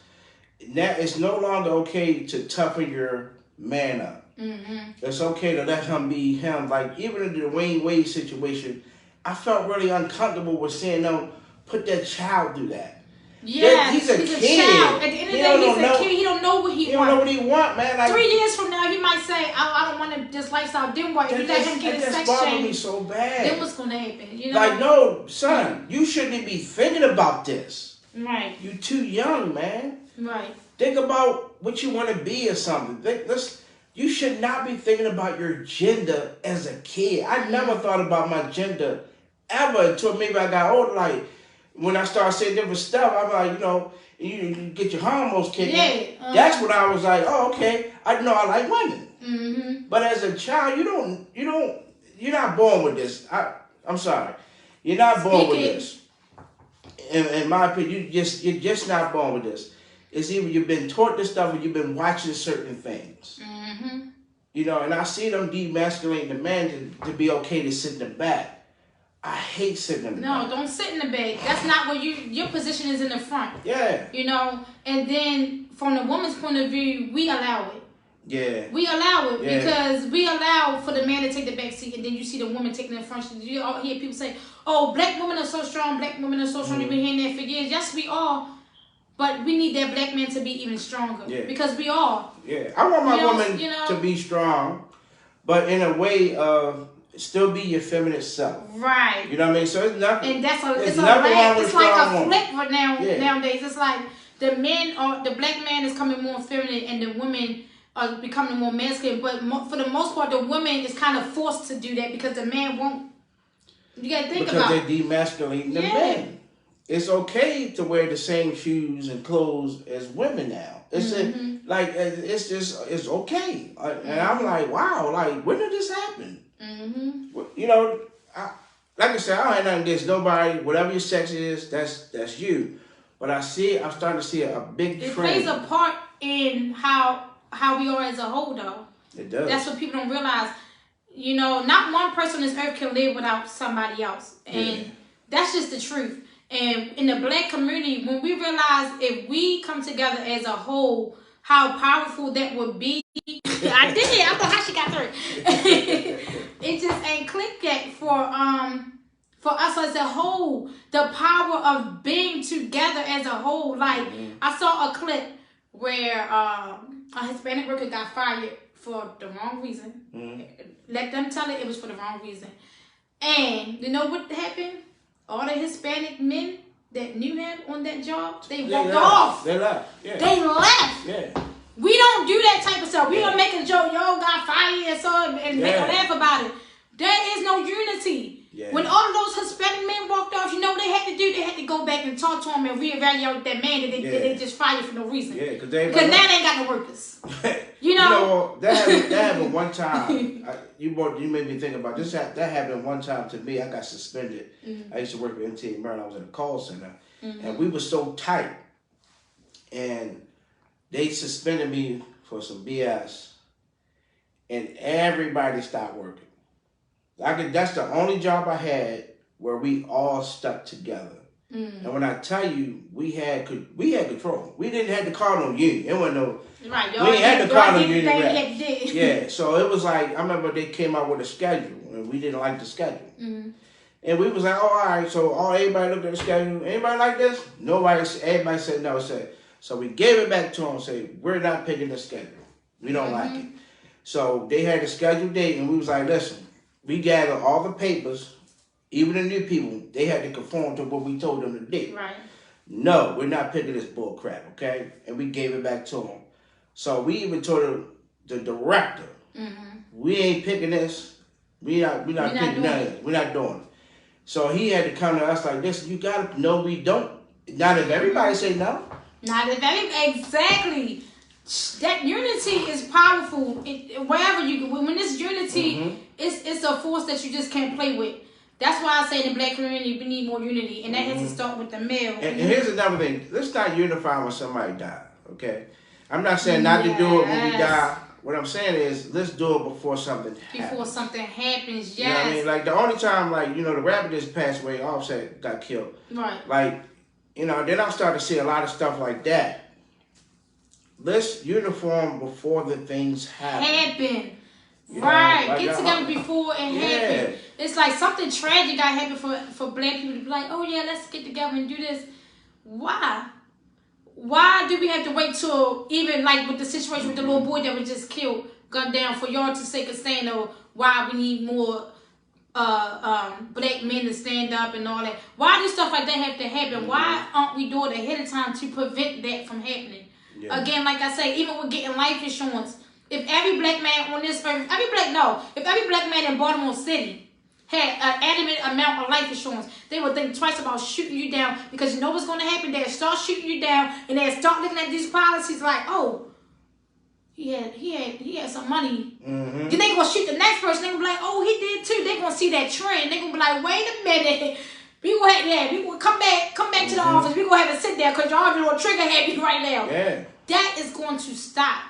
Now it's no longer okay to toughen your man up. It's okay to let him be him. Like even in the Dwayne Wade situation, I felt really uncomfortable with seeing them put that child through that. Yeah, he's a kid. Child. At the end of the day, he's a kid. He don't know what he wants. He don't know what he want, man. Like, 3 years from now, he might say, "I don't want this lifestyle." Then what? If you let him get his sex change, me so bad. Then what's gonna happen? Like, no, son, you shouldn't be thinking about this. Right. You too young, man. Right. Think about what you want to be or something. You should not be thinking about your gender as a kid. I never thought about my gender ever until maybe I got older. Like, when I started saying different stuff, I'm like, you get your hormones kicking. That's when I was like, oh, okay. I know I like women. But as a child, you're not born with this. I'm sorry. You're not born with this. In my opinion, you're just not born with this. It's either you've been taught this stuff or you've been watching certain things. And I see them demasculating the man to be okay to sit in the back. I hate sitting in the back. No, don't sit in the back. That's not where your position is in the front. Yeah. And then from the woman's point of view, we allow it. Yeah. We allow it because we allow for the man to take the back seat, and then you see the woman taking the front seat. You hear people say, "Oh, black women are so strong. Black women are so strong." You've been hearing that for years. Yes, we are. But we need that black man to be even stronger. Yeah. Because we are. Yeah. I want my woman to be strong, but in a way of still be your feminine self. Right. You know what I mean? So it's nothing. And that's it's like a flip nowadays. It's like the black man is coming more feminine and the women are becoming more masculine. But for the most part, the woman is kind of forced to do that because the man won't. You got to think about it. Because they're demasculating the man. It's okay to wear the same shoes and clothes as women now. It's it's okay. And I'm like, wow, like when did this happen? You know, like I said, I don't have nothing against nobody. Whatever your sex is, that's you. But I'm starting to see a big trend. It plays a part in how we are as a whole, though. It does. That's what people don't realize. You know, not one person on this earth can live without somebody else, and that's just the truth. And in the black community, when we realize if we come together as a whole, how powerful that would be. I did it. I don't know how she got through. It just ain't clicked yet for us as a whole. The power of being together as a whole. Like I saw a clip where a Hispanic worker got fired for the wrong reason. Let them tell it was for the wrong reason. And you know what happened? All the Hispanic men that knew him on that job, they walked off. They left. Yeah. They left. Yeah. We don't do that type of stuff. We don't make a joke, yo, got fired and make a laugh about it. There is no unity. Yeah. When all of those Hispanic men walked off, you know what they had to do? They had to go back and talk to him and reevaluate that man that they just fired for no reason. Yeah, because now they ain't got no workers. You know that happened one time. You made me think about this. That happened one time to me. I got suspended. I used to work for MTA Maryland. I was in a call center, and we were so tight, and they suspended me for some BS, and everybody stopped working. That's the only job I had where we all stuck together. And when I tell you, we had control. We didn't have to call no union. It wasn't no. Right, we ain't had to call no union rep. Yeah, so it was like I remember they came out with a schedule, and we didn't like the schedule. And we was like, oh, all right. So everybody looked at the schedule. Anybody like this? Nobody. Everybody said no. So we gave it back to them and said, we're not picking the schedule. We don't like it. So they had a scheduled date, and we was like, listen. We gathered all the papers, even the new people, they had to conform to what we told them to do. Right. No, we're not picking this bull crap, okay? And we gave it back to them. So we even told the director, we ain't picking this. We're not picking none of this. We're not doing it. So he had to come to us like this. You got to, no, we don't. Not if everybody say no. Not if everybody, exactly. That unity is powerful. Wherever you go, when this unity, it's a force that you just can't play with. That's why I say in the black community we need more unity, and that has to start with the male. And here's another thing: let's not unify when somebody dies. Okay, I'm not saying not to do it when we die. What I'm saying is let's do it before something happens. Before something happens, yes. You know what I mean? Like the only time, like the rapper just passed away, Offset got killed. Right. Like then I'm starting to see a lot of stuff like that. Let's uniform before the things happen. Right. Like get together before it happens. It's like something tragic got happen for black people to be like, oh yeah, let's get together and do this. Why? Why do we have to wait till even like with the situation with the little boy that was just killed, gunned down, for y'all to say a stand of why we need more black men to stand up and all that? Why does stuff like that have to happen? Why aren't we doing it ahead of time to prevent that from happening? Yeah. Again, like I say, even with getting life insurance, if every black man on this earth, if every black man in Baltimore City had an adamant amount of life insurance, they would think twice about shooting you down, because you know what's going to happen? They'll start shooting you down, and they'll start looking at these policies like, oh, he had some money. Then they going to shoot the next person. They going to be like, oh, he did too. They going to see that trend. They going to be like, wait a minute. We will come back to the office. We gonna have to sit there because y'all doing trigger happy right now. Yeah. That is going to stop.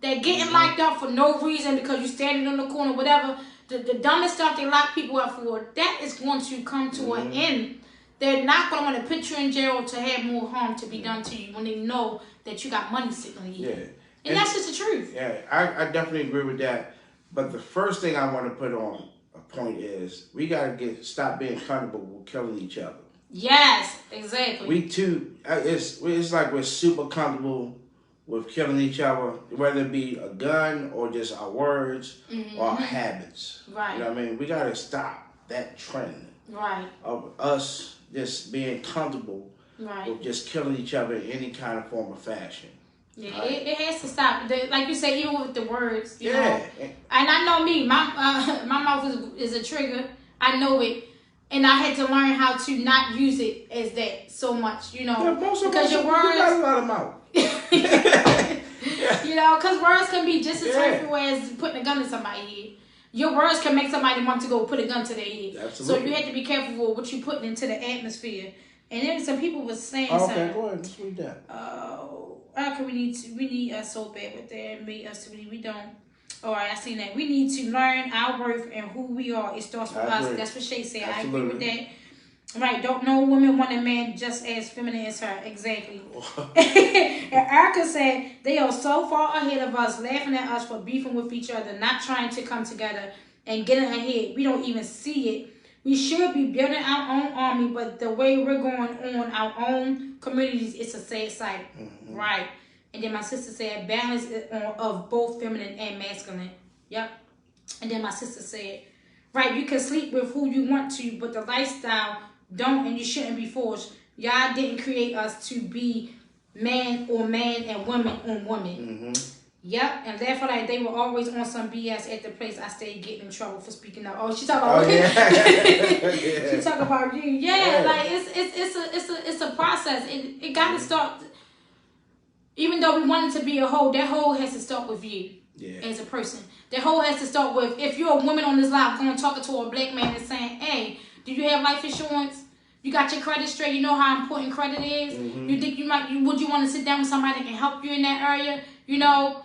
They're getting locked up for no reason because you're standing in the corner, whatever. The dumbest stuff they lock people up for, that is going to come to an end. They're not going to want to put you in jail to have more harm to be done to you when they know that you got money sitting on you. Yeah. And that's just the truth. Yeah, I definitely agree with that. But the first thing I want to put on a point is we got to stop being comfortable with killing each other. Yes, exactly. We too, it's like we're super comfortable with killing each other, whether it be a gun or just our words or our habits. Right. You know what I mean? We got to stop that trend. Right. Of us just being comfortable with just killing each other in any kind of form or fashion. Yeah, right. it has to stop. Like you say, even with the words, you know. And I know me, my mouth is a trigger. I know it. And I had to learn how to not use it as that so much, you know. Yeah, most of because us, your words, you got a lot of mouth. You know, because words can be just as hurtful as putting a gun in somebody's head. Your words can make somebody want to go put a gun to their head. Absolutely. So you have to be careful with what you putting into the atmosphere. And then some people was saying something. Okay, go ahead, let's read that. Okay, we need us so bad with that. We don't. All right, I seen that. We need to learn our worth and who we are. It starts with us. That's what Shay said. Absolutely. I agree with that. Right, don't no woman want a man just as feminine as her. Exactly. And Erica said, they are so far ahead of us, laughing at us for beefing with each other, not trying to come together and getting ahead. We don't even see it. We should be building our own army, but the way we're going on our own communities, it's a sad sight. Right. And then my sister said, balance of both feminine and masculine. Yep. And then my sister said, right, you can sleep with who you want to, but the lifestyle don't, and you shouldn't be forced. Y'all didn't create us to be man on man and woman on woman. Yep, and therefore like they were always on some BS at the place I stayed getting in trouble for speaking up. Oh, she talking about she talking about you. Yeah, like it's a process. It got to start. Even though we want it to be a whole, that whole has to start with you as a person. That whole has to start with, if you're a woman on this live going talking to a black man and saying, hey, do you have life insurance? You got your credit straight? You know how important credit is? You think would you want to sit down with somebody that can help you in that area? You know,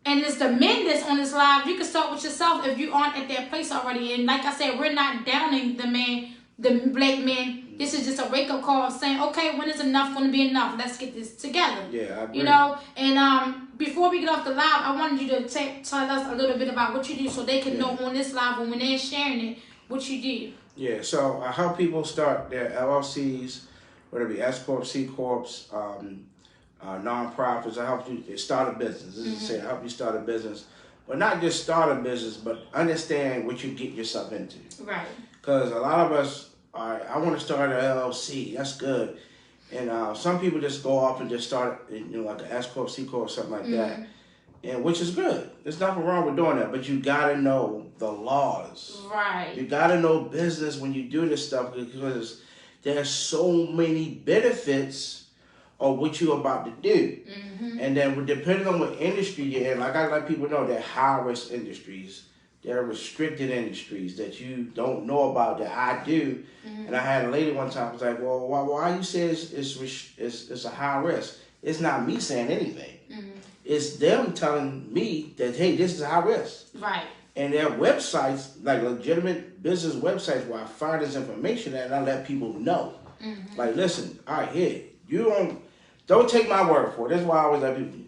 and it's the men that's on this live. You can start with yourself if you aren't at that place already. And like I said, we're not downing the black men. This is just a wake-up call of saying, okay, when is enough going to be enough? Let's get this together. Yeah, I agree. You know, and before we get off the live, I wanted you to tell us a little bit about what you do so they can know on this live when they're sharing it, what you do. Yeah, so I help people start their LLCs, whether it be S Corp, C Corps, nonprofits. I help you start a business. This is to say, I help you start a business. But not just start a business, but understand what you get yourself into. Right. Because a lot of us, I want to start an LLC. That's good. And some people just go off and just start, like an S Corp, C Corp, something like that. And which is good. There's nothing wrong with doing that, but you gotta know the laws. Right. You gotta know business when you do this stuff, because there's so many benefits of what you're about to do. And then depending on what industry you're in, like I let people know, they're high risk industries. They're restricted industries that you don't know about that I do. And I had a lady one time was like, well, why you say it's a high risk? It's not me saying anything. It's them telling me that, hey, this is high risk. Right. And their websites, like legitimate business websites where I find this information at, and I let people know. Like, listen, all right, here, you don't take my word for it. That's why I always let people,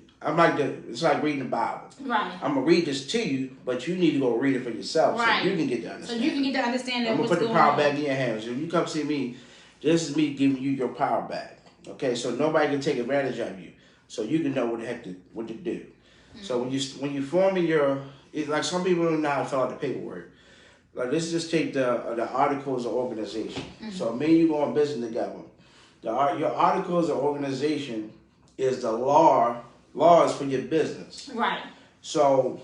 it's like reading the Bible. Right. I'm going to read this to you, but you need to go read it for yourself so you can get the understanding. So you can get the understanding I'm going to put the power back in your hands. When you come see me, this is me giving you your power back. Okay, so nobody can take advantage of you. So you can know what to do. So when you forming it's like some people don't know how to fill out the paperwork. Like, let's just take the articles of organization. So me and you go on business together. Your articles of organization is the laws for your business. Right. So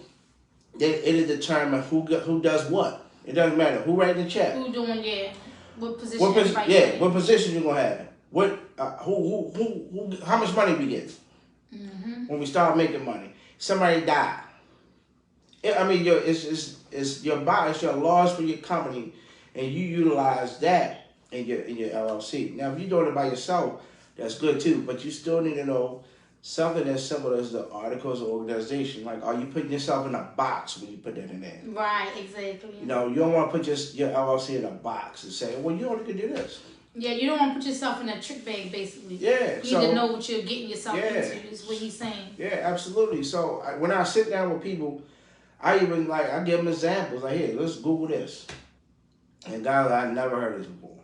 it'll determine who does what. It doesn't matter who writing the check. Who doing what position? What position you gonna have? What who how much money we get? When we start making money, somebody died. It's your laws for your company, and you utilize that in your LLC. Now, if you're doing it by yourself, that's good too. But you still need to know something as simple as the articles of organization. Like, are you putting yourself in a box when you put that in there? Right, exactly. You don't want to put your LLC in a box and say, well, you only can do this. Yeah, you don't want to put yourself in a trick bag, basically. Yeah. You need to know what you're getting yourself into, is what he's saying. Yeah, absolutely. So when I sit down with people, I even I give them examples. Like, here, let's Google this. And guys, I never heard this before.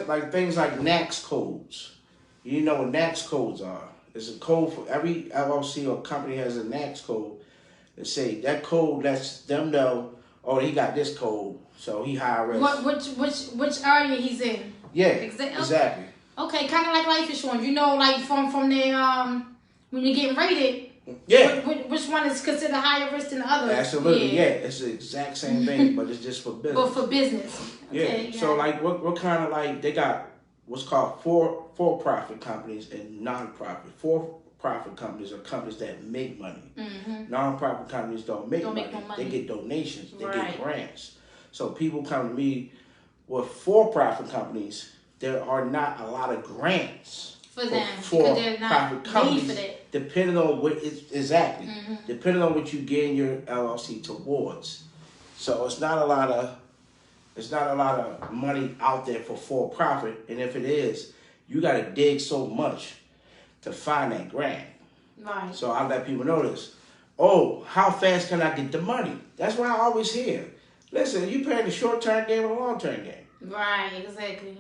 Like things like NAICS codes. You know what NAICS codes are? It's a code for every LLC or company has a NAICS code. That say that code lets them know, oh, he got this code, so he high risk. Which area he's in? Yeah, exactly. Okay, kind of like life insurance. You know, like from the when you're getting rated. Yeah. Which one is considered higher risk than the other? Absolutely, yeah. It's the exact same thing, but it's just for business. But for business. Okay, yeah. So like, what kind of they got what's called for-profit companies and non-profit. For-profit companies are companies that make money. Non-profit companies don't make money. They get donations. They get grants. So people come to me with for-profit companies. There are not a lot of grants for them for profit companies, depending on what depending on what you get your LLC towards. So it's not a lot of money out there for profit, and if it is, you got to dig so much to find that grant. Right. So I let people know this. Oh, how fast can I get the money? That's why I always hear. Listen, you playing the short-term game or the long-term game. Right. Exactly.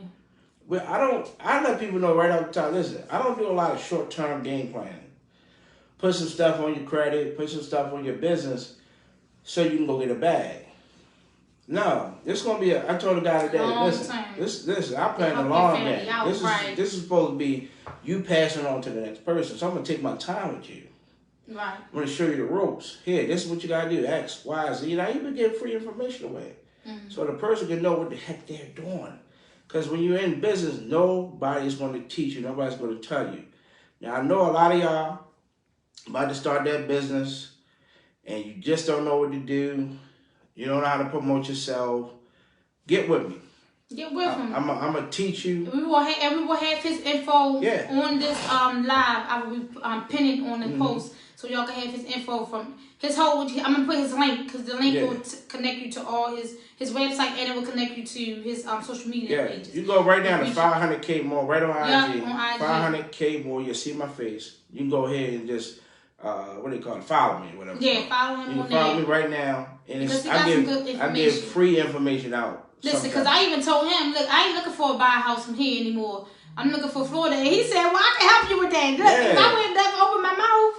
Well, I let people know right off the top, listen, I don't do a lot of short-term game planning. Put some stuff on your credit, put some stuff on your business so you can go get a bag. No, this is going to be I told a guy today, listen, I'm playing the long game. This is supposed to be you passing on to the next person. So I'm going to take my time with you. Right. I'm going to show you the ropes. Here, this is what you got to do. X, Y, Z. Now, you can give free information away. So the person can know what the heck they're doing. Because when you're in business, nobody's going to teach you. Nobody's going to tell you. Now, I know a lot of y'all about to start that business, and you just don't know what to do. You don't know how to promote yourself. Get with me. Get with him. I'm going to teach you. We will have his info on this live. I will be pinning on the post so y'all can have his info from his whole. I'm going to put his link because the link will connect you to all his website, and it will connect you to his social media pages. You go right down to 500K More right on IG. On IG. 500K More. You'll see my face. You can go ahead and just what do you call it? Follow me, whatever. Yeah, follow him. You can follow me right now, and I give free information out. Listen, because I even told him, look, I ain't looking for a buy house from here anymore. I'm looking for Florida. And he said, well, I can help you with that. Look, if I would have never opened my mouth,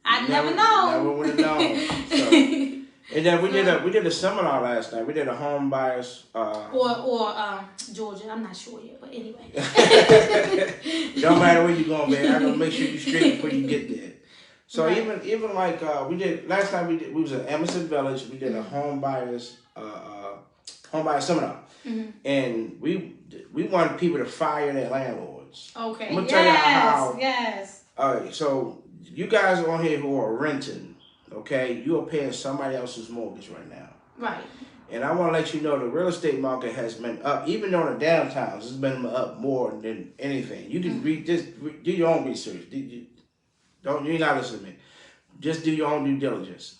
I'd never know. Never would have known. So. And then we did a seminar last night. We did a home buyers or Georgia. I'm not sure yet, but anyway. Don't matter where you're going, man. I gotta make sure you're straight before you get there. So even like we did last time we was in Emerson Village. We did a home buyers seminar, and we wanted people to fire their landlords. Okay. I'm gonna tell you how. Yes. All right. So you guys on here who are renting, okay, you are paying somebody else's mortgage right now. Right. And I want to let you know the real estate market has been up, even though the downtowns has been up more than anything. You can do your own research. You ain't gotta listen to me. Just do your own due diligence.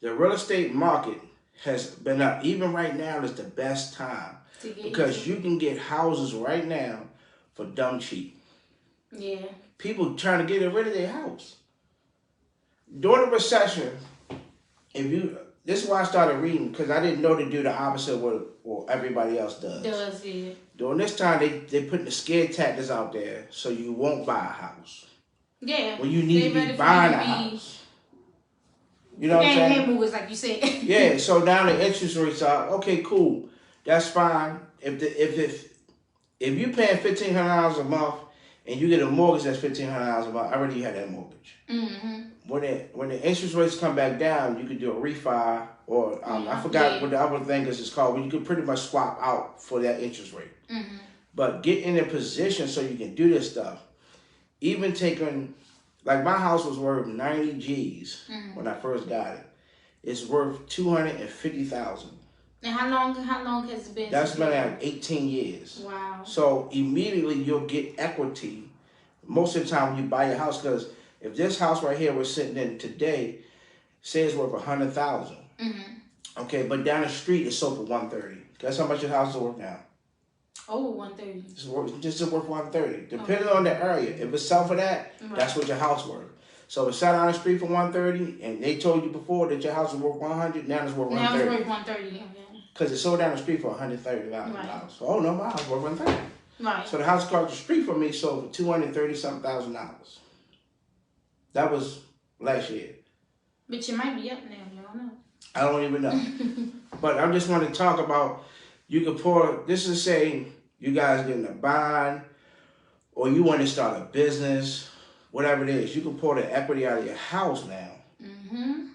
The real estate market has been up. Even right now is the best time because you can get houses right now for dumb cheap. Yeah. People trying to get rid of their house. During the recession, this is why I started reading, because I didn't know to do the opposite of what everybody else does. Yeah. During this time, they put the scare tactics out there so you won't buy a house. Yeah. When you need to be buying a house. You know what I'm saying? And movers, like you said. Yeah, so now the interest rates are, okay, cool. That's fine. If you're paying $1,500 a month and you get a mortgage that's $1,500 a month, I already had that mortgage. When the interest rates come back down, you could do a refi, or I forgot what the other thing is called, where you could pretty much swap out for that interest rate. But get in a position so you can do this stuff. Even taking, like my house was worth 90 G's when I first got it. It's worth $250,000. And how long has it been? That's been like 18 years. Wow. So immediately you'll get equity most of the time when you buy your house, because if this house right here we're sitting in today, say it's worth $100,000. Okay, but down the street it's sold for $130,000. Guess how much your house is worth now? Oh, 130. Just worth 130. Depending on the area. If it's south of that, that's what your house worth. So if it's out on the street for 130, and they told you before that your house was worth 100, now it's worth 130. Now it's worth 130, okay. Because it sold down the street for $130,000. Right. So, oh no, my house worth 130. Right. So the house across the street from me sold for $230,000. That was last year. But you might be up now. You don't know. I don't even know. But I just want to talk about, you can pour, this is saying you guys getting a bond or you want to start a business, whatever it is. You can pour the equity out of your house now. Mm-hmm.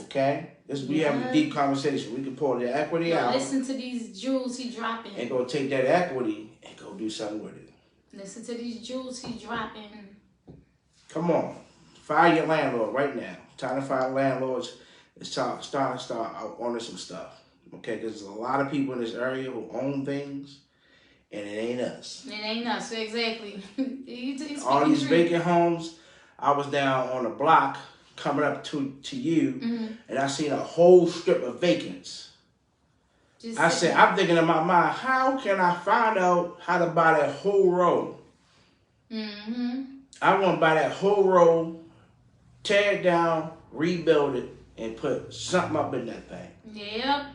Okay? We having a deep conversation. We can pour the equity out. Listen to these jewels he dropping. And go take that equity and go do something with it. Listen to these jewels he dropping. Come on. Fire your landlord right now. Time to fire landlords. It's time to start owning some stuff. Okay? Because there's a lot of people in this area who own things, and it ain't us. It ain't us, exactly. All these vacant homes. I was down on the block coming up to you, and I seen a whole strip of vacants. I said, I'm thinking in my mind, how can I find out how to buy that whole row? I want to buy that whole row, tear it down, rebuild it, and put something up in that thing. Yep.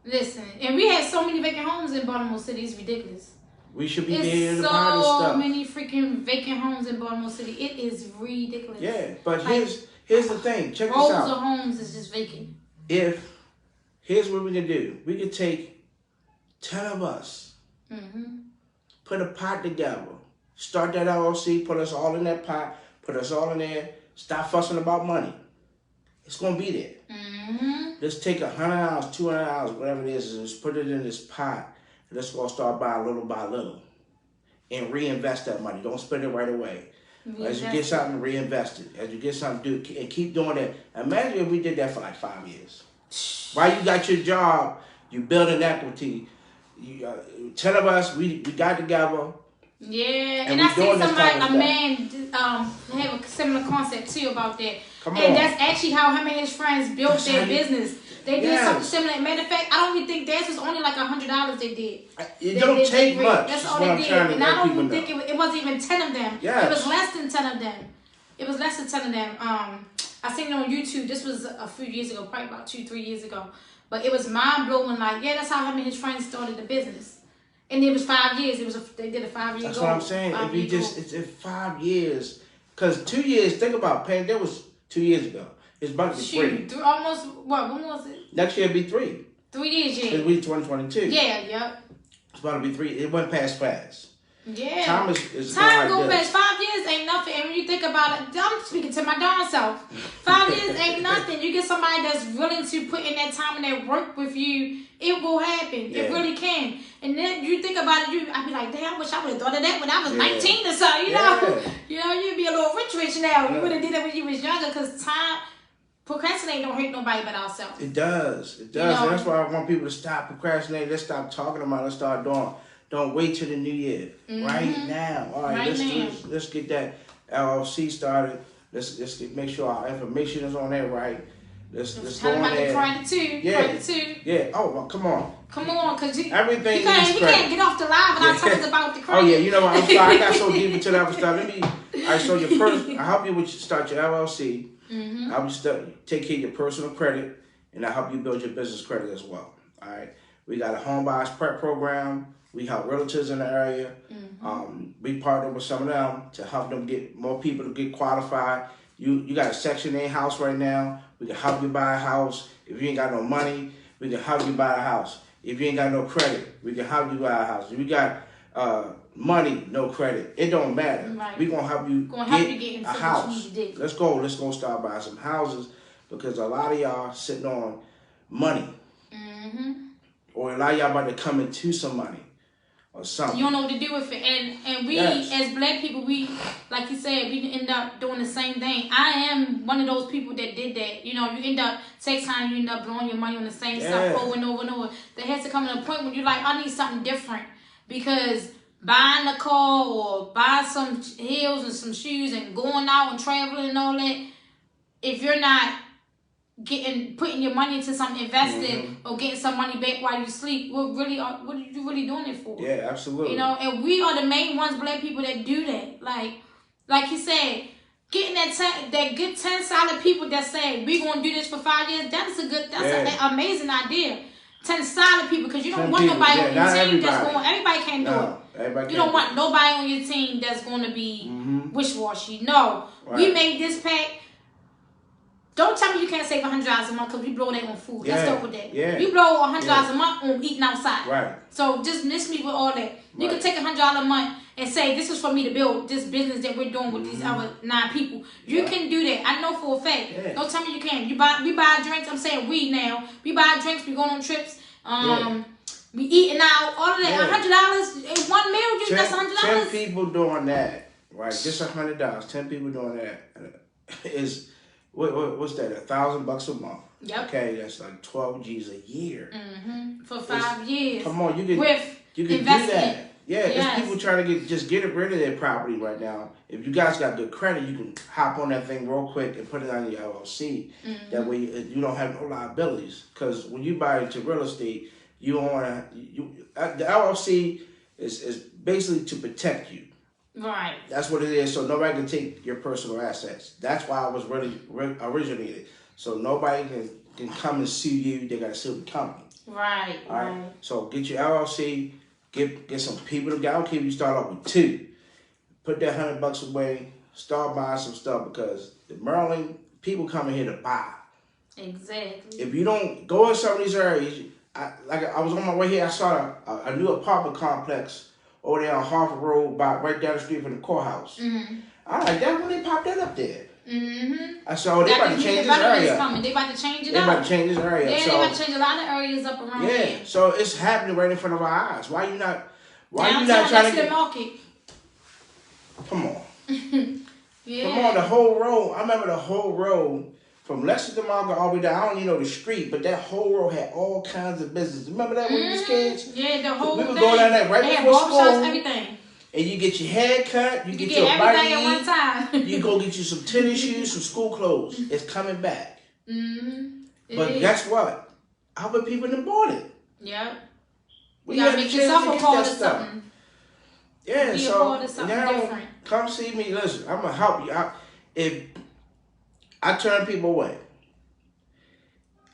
Listen, and we had so many vacant homes in Baltimore City, it's ridiculous. We should be able to buy this stuff. So many freaking vacant homes in Baltimore City. It is ridiculous. Yeah, but here's the thing. Check this out. Rows of homes is just vacant. Here's what we can do. We can take 10 of us, put a pot together, start that LLC, put us all in that pot, put us all in there, stop fussing about money. It's going to be there. Let's take $100, $200, whatever it is, and just put it in this pot. And let's go start buying little by little and reinvest that money. Don't spend it right away. As you get something, reinvest it. As you get something, do and keep doing that. Imagine if we did that for like 5 years. While you got your job, you building equity. 10 of us, we got together. Yeah, and I see a man have a similar concept too about that. And that's actually how him and his friends built their business. They did something similar. Matter of fact, I don't even think theirs was only like $100 they did. It don't take much. That's all they did. And I don't even think it wasn't even 10 of them. Yes. It was less than 10 of them. It was less than 10 of them. I seen it on YouTube. This was a few years ago, probably about 2-3 years ago. But it was mind blowing. Like, yeah, that's how him and his friends started the business. And it was 5 years. They did a 5 year. That's what I'm saying. If you it's in 5 years, because 2 years. Think about that was 2 years ago. It's about to be 3. Almost what? When was it? Next year it'll be 3. 3 years, yeah. It'll be 2022. Yeah, yep. It's about to be 3. It went past fast. Yeah. Time is time go fast. 5 years ain't nothing. And when you think about it, I'm speaking to my darn self. 5 years ain't nothing. You get somebody that's willing to put in that time and that work with you, it will happen. Yeah. It really can. And then you think about it, I'd be like, damn, I wish I would have thought of that when I was 19 or so, you know? You know, you'd be a little rich now. You would have did it when you was younger, because procrastinating don't hurt nobody but ourselves. It does. It does. And that's why I want people to stop procrastinating. Let's stop talking about it. Let's start doing. Don't wait till the new year. Right now. All right, let's get that LLC started. Let's make sure our information is on there right. Let's go on there. Credit too. Credit too. Yeah. Oh, well, come on. Come on, because everything you can't get off the live without talking about the credit. Oh yeah, you know what? I'm sorry. I got so deep into that stuff. So I help you with start your LLC. I help you take care of your personal credit, and I help you build your business credit as well. All right. We got a home buyers prep program. We help realtors in the area. We partner with some of them to help them get more people to get qualified. You got a Section 8 house right now. We can help you buy a house. If you ain't got no money, we can help you buy a house. If you ain't got no credit, we can help you buy a house. If you got money, no credit, it don't matter. Right. We gonna help you get a house. Let's go start buying some houses, because a lot of y'all sitting on money. Or a lot of y'all about to come into some money. Or something. You don't know what to do with it. And we, as black people, we, like you said, we end up doing the same thing. I am one of those people that did that. You know, you end up, takes time, you end up blowing your money on the same stuff over and over and over. There has to come to a point when you're like, I need something different. Because buying a car or buying some heels and some shoes and going out and traveling and all that, if you're not putting your money into some investing or getting some money back while you sleep, what are you really doing it for? Yeah, absolutely. You know, and we are the main ones, black people, that do that. Like he said, getting that good 10 solid people that say we gonna do this for 5 years. That's an amazing idea. 10 solid people, because you don't want nobody on your team that's going. Everybody can't do it. You don't want nobody on your team that's going to be wish-washy. No, we made this pack. Don't tell me you can't save $100 a month because we blow that on food. Let's start with that. Yeah. We blow $100 a month on eating outside. Right. So just miss me with all that. You can take $100 a month and say, this is for me to build this business that we're doing with these other 9 people. You can do that. I know for a fact. Yeah. Don't tell me you can't. We buy drinks. I'm saying we now. We buy drinks. We going on trips. We eating out. All of that. $100 in one meal. That's $100. 10 people doing that. Right. Just $100. 10 people doing that is... What's that? $1,000 a month. Yep. Okay, that's like 12 G's a year. For 5 years. Come on, you can do that. Yeah, there's people trying to get rid of their property right now. If you guys got good credit, you can hop on that thing real quick and put it on your LLC. That way you don't have no liabilities. Because when you buy into real estate, you don't want to. The LLC is basically to protect you. Right. That's what it is. So nobody can take your personal assets. That's why I was really originated. So nobody can come and sue you. They got to sue the company. Right. All right. So get your LLC. Get some people together. I don't care if you start off with 2. Put that $100 away. Start buying some stuff, because the Maryland people coming here to buy. Exactly. If you don't go in some of these areas, I was on my way here. I saw a new apartment complex over there on Harford Road, right down the street from the courthouse. I like that when they popped that up there. I saw they about to change this area. They about to change it up. They about to change this area. Yeah, they about to change a lot of areas up around here. So it's happening right in front of our eyes. Why you not trying to get the market? Come on. Come on, the whole road. I remember the whole road from Lexington Market all the way down. I don't even know the street, but that whole road had all kinds of business. Remember that when we was kids? Yeah, the whole thing. We would go down there right before school. Everything. And you get your hair cut, you get your everything at one time. You go get you some tennis shoes, some school clothes. It's coming back. But guess what? Other people done bought it. Yep. You gotta make yourself a part of something. Yeah, be so a part of something different. Come see me. Listen, I'm gonna help you. If I turn people away,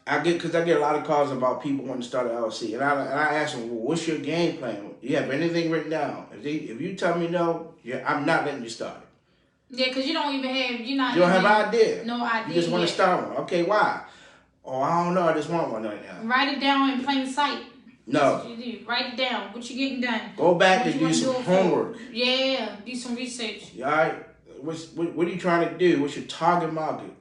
because I get a lot of calls about people wanting to start an LLC, and I ask them, well, what's your game plan? You have anything written down? If you tell me no, I'm not letting you start it. Yeah, because you don't even have, you don't have an idea. No idea. You just want to start one. Okay, why? Oh, I don't know. I just want one right now. Write it down in plain sight. No. That's what you do. Write it down. What you getting done? Go back and do some homework. Yeah, do some research. All right. What are you trying to do? What's your target market?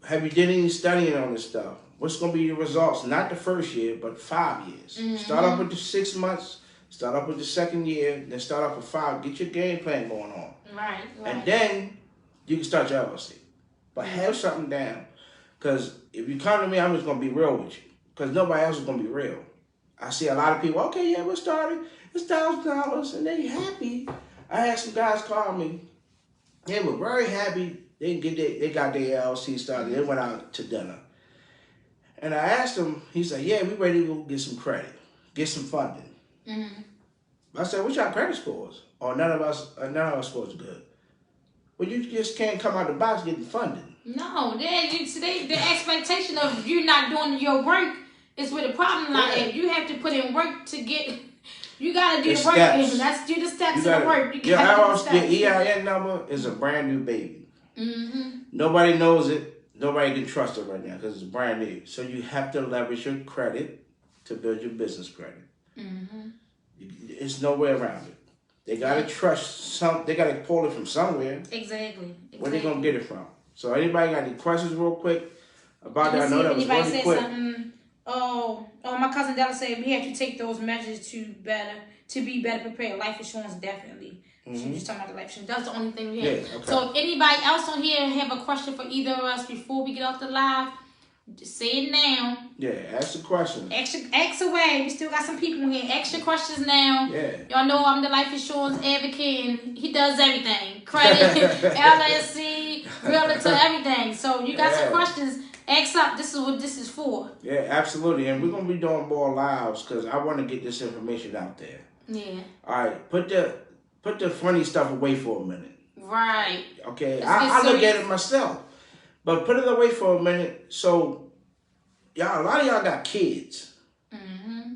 Have you done any studying on this stuff? What's going to be your results? Not the first year, but 5 years. Start off with the 6 months. Start off with the second year. Then start off with 5. Get your game plan going on. Right. And then you can start your LLC. But have something down. Because if you come to me, I'm just going to be real with you. Because nobody else is going to be real. I see a lot of people, okay, yeah, we're starting. It's $1,000. And they're happy. I had some guys call me. They were very happy. They got their LLC started. They went out to dinner. And I asked him, he said, yeah, we ready to go get some credit, get some funding. I said, what's your credit scores? Oh, none of our scores are good. Well, you just can't come out the box getting funding. No, the expectation of you not doing your work is where the problem lies. You have to put in work to get. You gotta do the work. Let's do the steps of the work. Your EIN number is a brand new baby. Nobody knows it. Nobody can trust it right now because it's brand new. So you have to leverage your credit to build your business credit. It's no way around it. They gotta trust they gotta pull it from somewhere. Exactly. Where they gonna get it from? So anybody got any questions real quick about that? I know that was really quick. Oh, my cousin Della said we have to take those measures to be better prepared. Life insurance, definitely. She was just talking about the life insurance. That's the only thing we have. Yeah, okay. So if anybody else on here have a question for either of us before we get off the live, just say it now. Yeah, ask the question. Ask away. We still got some people in here. Ask your questions now. Yeah. Y'all know I'm the life insurance advocate, and he does everything. Credit, LLC, realtor, everything. So you got some questions. Ask up. This is what this is for. Yeah, absolutely. And we're going to be doing more lives because I want to get this information out there. Yeah. All right. Put the funny stuff away for a minute. Right. Okay. I look at it myself. But put it away for a minute. So, y'all, a lot of y'all got kids. Mm-hmm.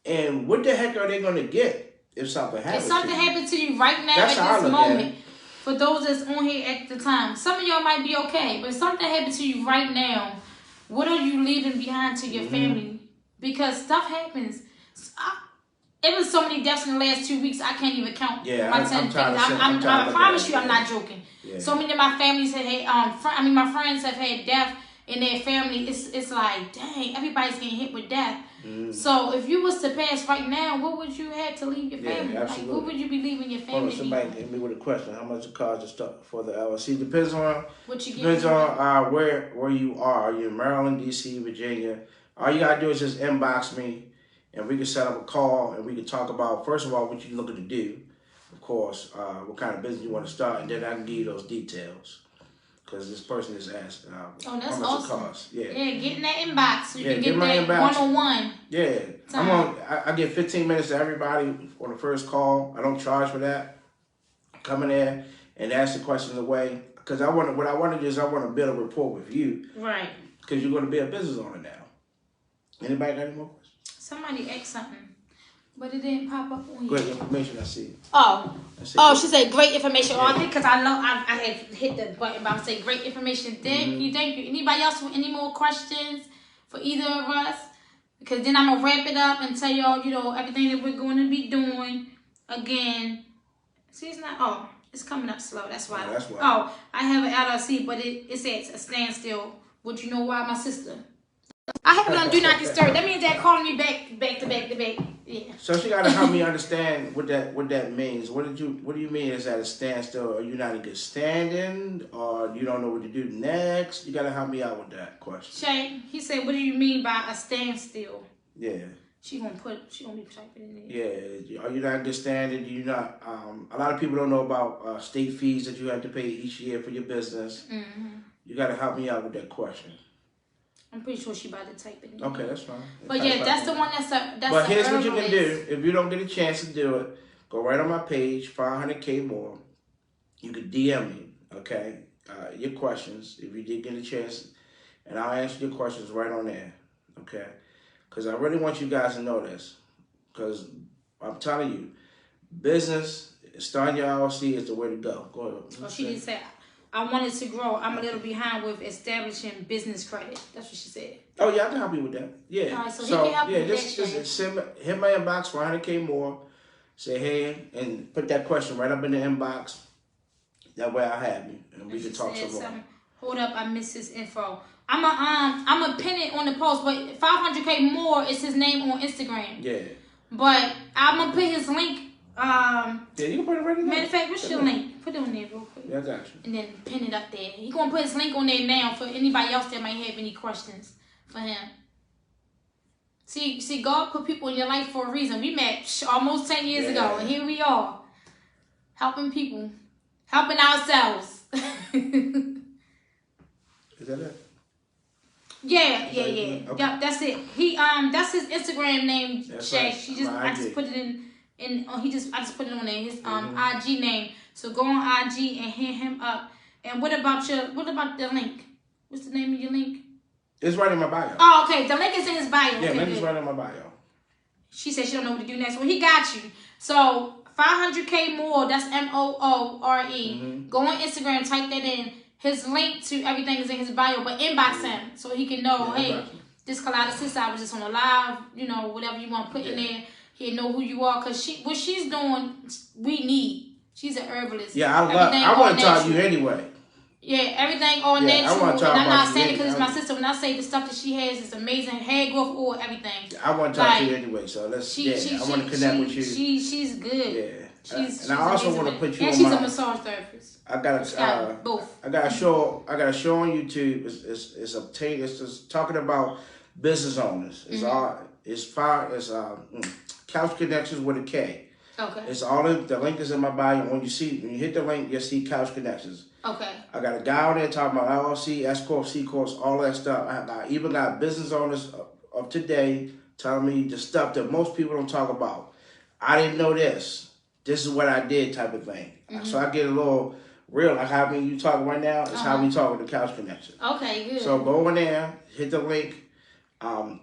And what the heck are they going to get if something happens? If something happened to you right now at this moment, for those that's on here at the time, some of y'all might be okay, but if something happened to you right now, what are you leaving behind to your family? Because stuff happens. It was so many deaths in the last 2 weeks, I can't even count. Yeah, my 10 fingers. I promise you, I'm not joking. Yeah. So many of my families have had, my friends have had death in their family. It's like, dang, everybody's getting hit with death. Mm. So if you was to pass right now, what would you have to leave your family? Yeah, absolutely. Like, what would you be leaving your family? Somebody hit me with a question. How much it costs to start for the LLC? Depends on what you get. Depends on where you are. Are you in Maryland, DC, Virginia? All you gotta do is just inbox me, and we can set up a call, and we can talk about, first of all, what you're looking to do, of course, what kind of business you want to start, and then I can give you those details. Because this person is asked that's how much awesome. it costs. Yeah, get in that inbox so you can get that one-on-one. Yeah, I give 15 minutes to everybody on the first call. I don't charge for that. Come in there and ask the questions away. Because what I want to do is I want to build a rapport with you. Right. Because you're going to be a business owner now. Anybody got any more questions? Somebody asked something, but it didn't pop up on here. Great information, I see. She said great information. Yeah. I think because I know I had hit the button, but I'm saying great information. Thank you. Anybody else with any more questions for either of us? Because then I'm going to wrap it up and tell y'all, everything that we're going to be doing. Again, see, it's not, it's coming up slow. That's why. That's why. I have an LLC, but it's at a standstill. Would you know why, my sister? I have it on Do Not Disturb. That means they're calling me back to back. Yeah. So she got to help me understand what that means. What do you mean? Is that a standstill? Are you not in good standing, or you don't know what to do next? You got to help me out with that question. Shay, he said, "What do you mean by a standstill?" Yeah. She gonna be typing in there. Yeah. Are you not in good standing? Do you not? A lot of people don't know about state fees that you have to pay each year for your business. Mm-hmm. You got to help me out with that question. I'm pretty sure she about to type it in. Okay, that's fine. But yeah, that's the one that's But here's what you can do. If you don't get a chance to do it, go right on my page, 500K More. You can DM me, okay, your questions if you did get a chance. And I'll answer your questions right on there, okay? Because I really want you guys to know this. Because I'm telling you, business, starting your LLC is the way to go. Go ahead. Well, she didn't say I wanted to grow. I'm a little behind with establishing business credit. That's what she said. Oh, yeah, I can help you with that. Yeah. All right, so he can help you with that. Just hit my inbox, 100K More. Say, hey, and put that question right up in the inbox. That way I'll have you, and we can talk some more. Hold up, I missed his info. I'm a pin it on the post, but 500K More is his name on Instagram. Yeah. But I'm going to put his link. Yeah, you can put it right in there. Matter of fact, what's your link? Put it on there real quick. Yeah, I got you. And then pin it up there. He gonna put his link on there now for anybody else that might have any questions for him. See, God put people in your life for a reason. We met almost 10 years ago, and here we are, helping people, helping ourselves. Is that it? Yeah. Okay. Yep, that's it. That's his Instagram name. Shay. Right. I just put it in. I just put it on there, his IG name. So go on IG and hit him up. And what about the link? What's the name of your link? It's right in my bio. Oh, okay. The link is in his bio. Yeah, link is right in my bio. She said she don't know what to do next. Well, he got you. So 500K More, that's MOORE. Mm-hmm. Go on Instagram, type that in. His link to everything is in his bio, but inbox him so he can know, hey, this Colada sister, I was just on a live, whatever you want to put in there. He'll know who you are, because what she's doing, we need. She's an herbalist. Yeah, I want to talk to you anyway. Yeah, everything all natural. I want to talk and I'm not saying it because it's my sister. When I say the stuff that she has is amazing, hair growth, oil, everything. I want to talk to you anyway, so let's. I want to connect with you. She's good. Yeah. She's I also want to put you on. And she's a massage therapist. I got both. I got a show on YouTube. It's just talking about business owners. It's Couch Connections with a K. Okay. It's all the link is in my bio. When you hit the link, you'll see Couch Connections. Okay. I got a guy on there talking about LLC, S Corp, C Corps, all that stuff. I even got business owners of today telling me the stuff that most people don't talk about. I didn't know this. This is what I did type of thing. So I get a little real, like how you talking right now. It's how we talk with the Couch Connection. Okay, good. So go in there, hit the link.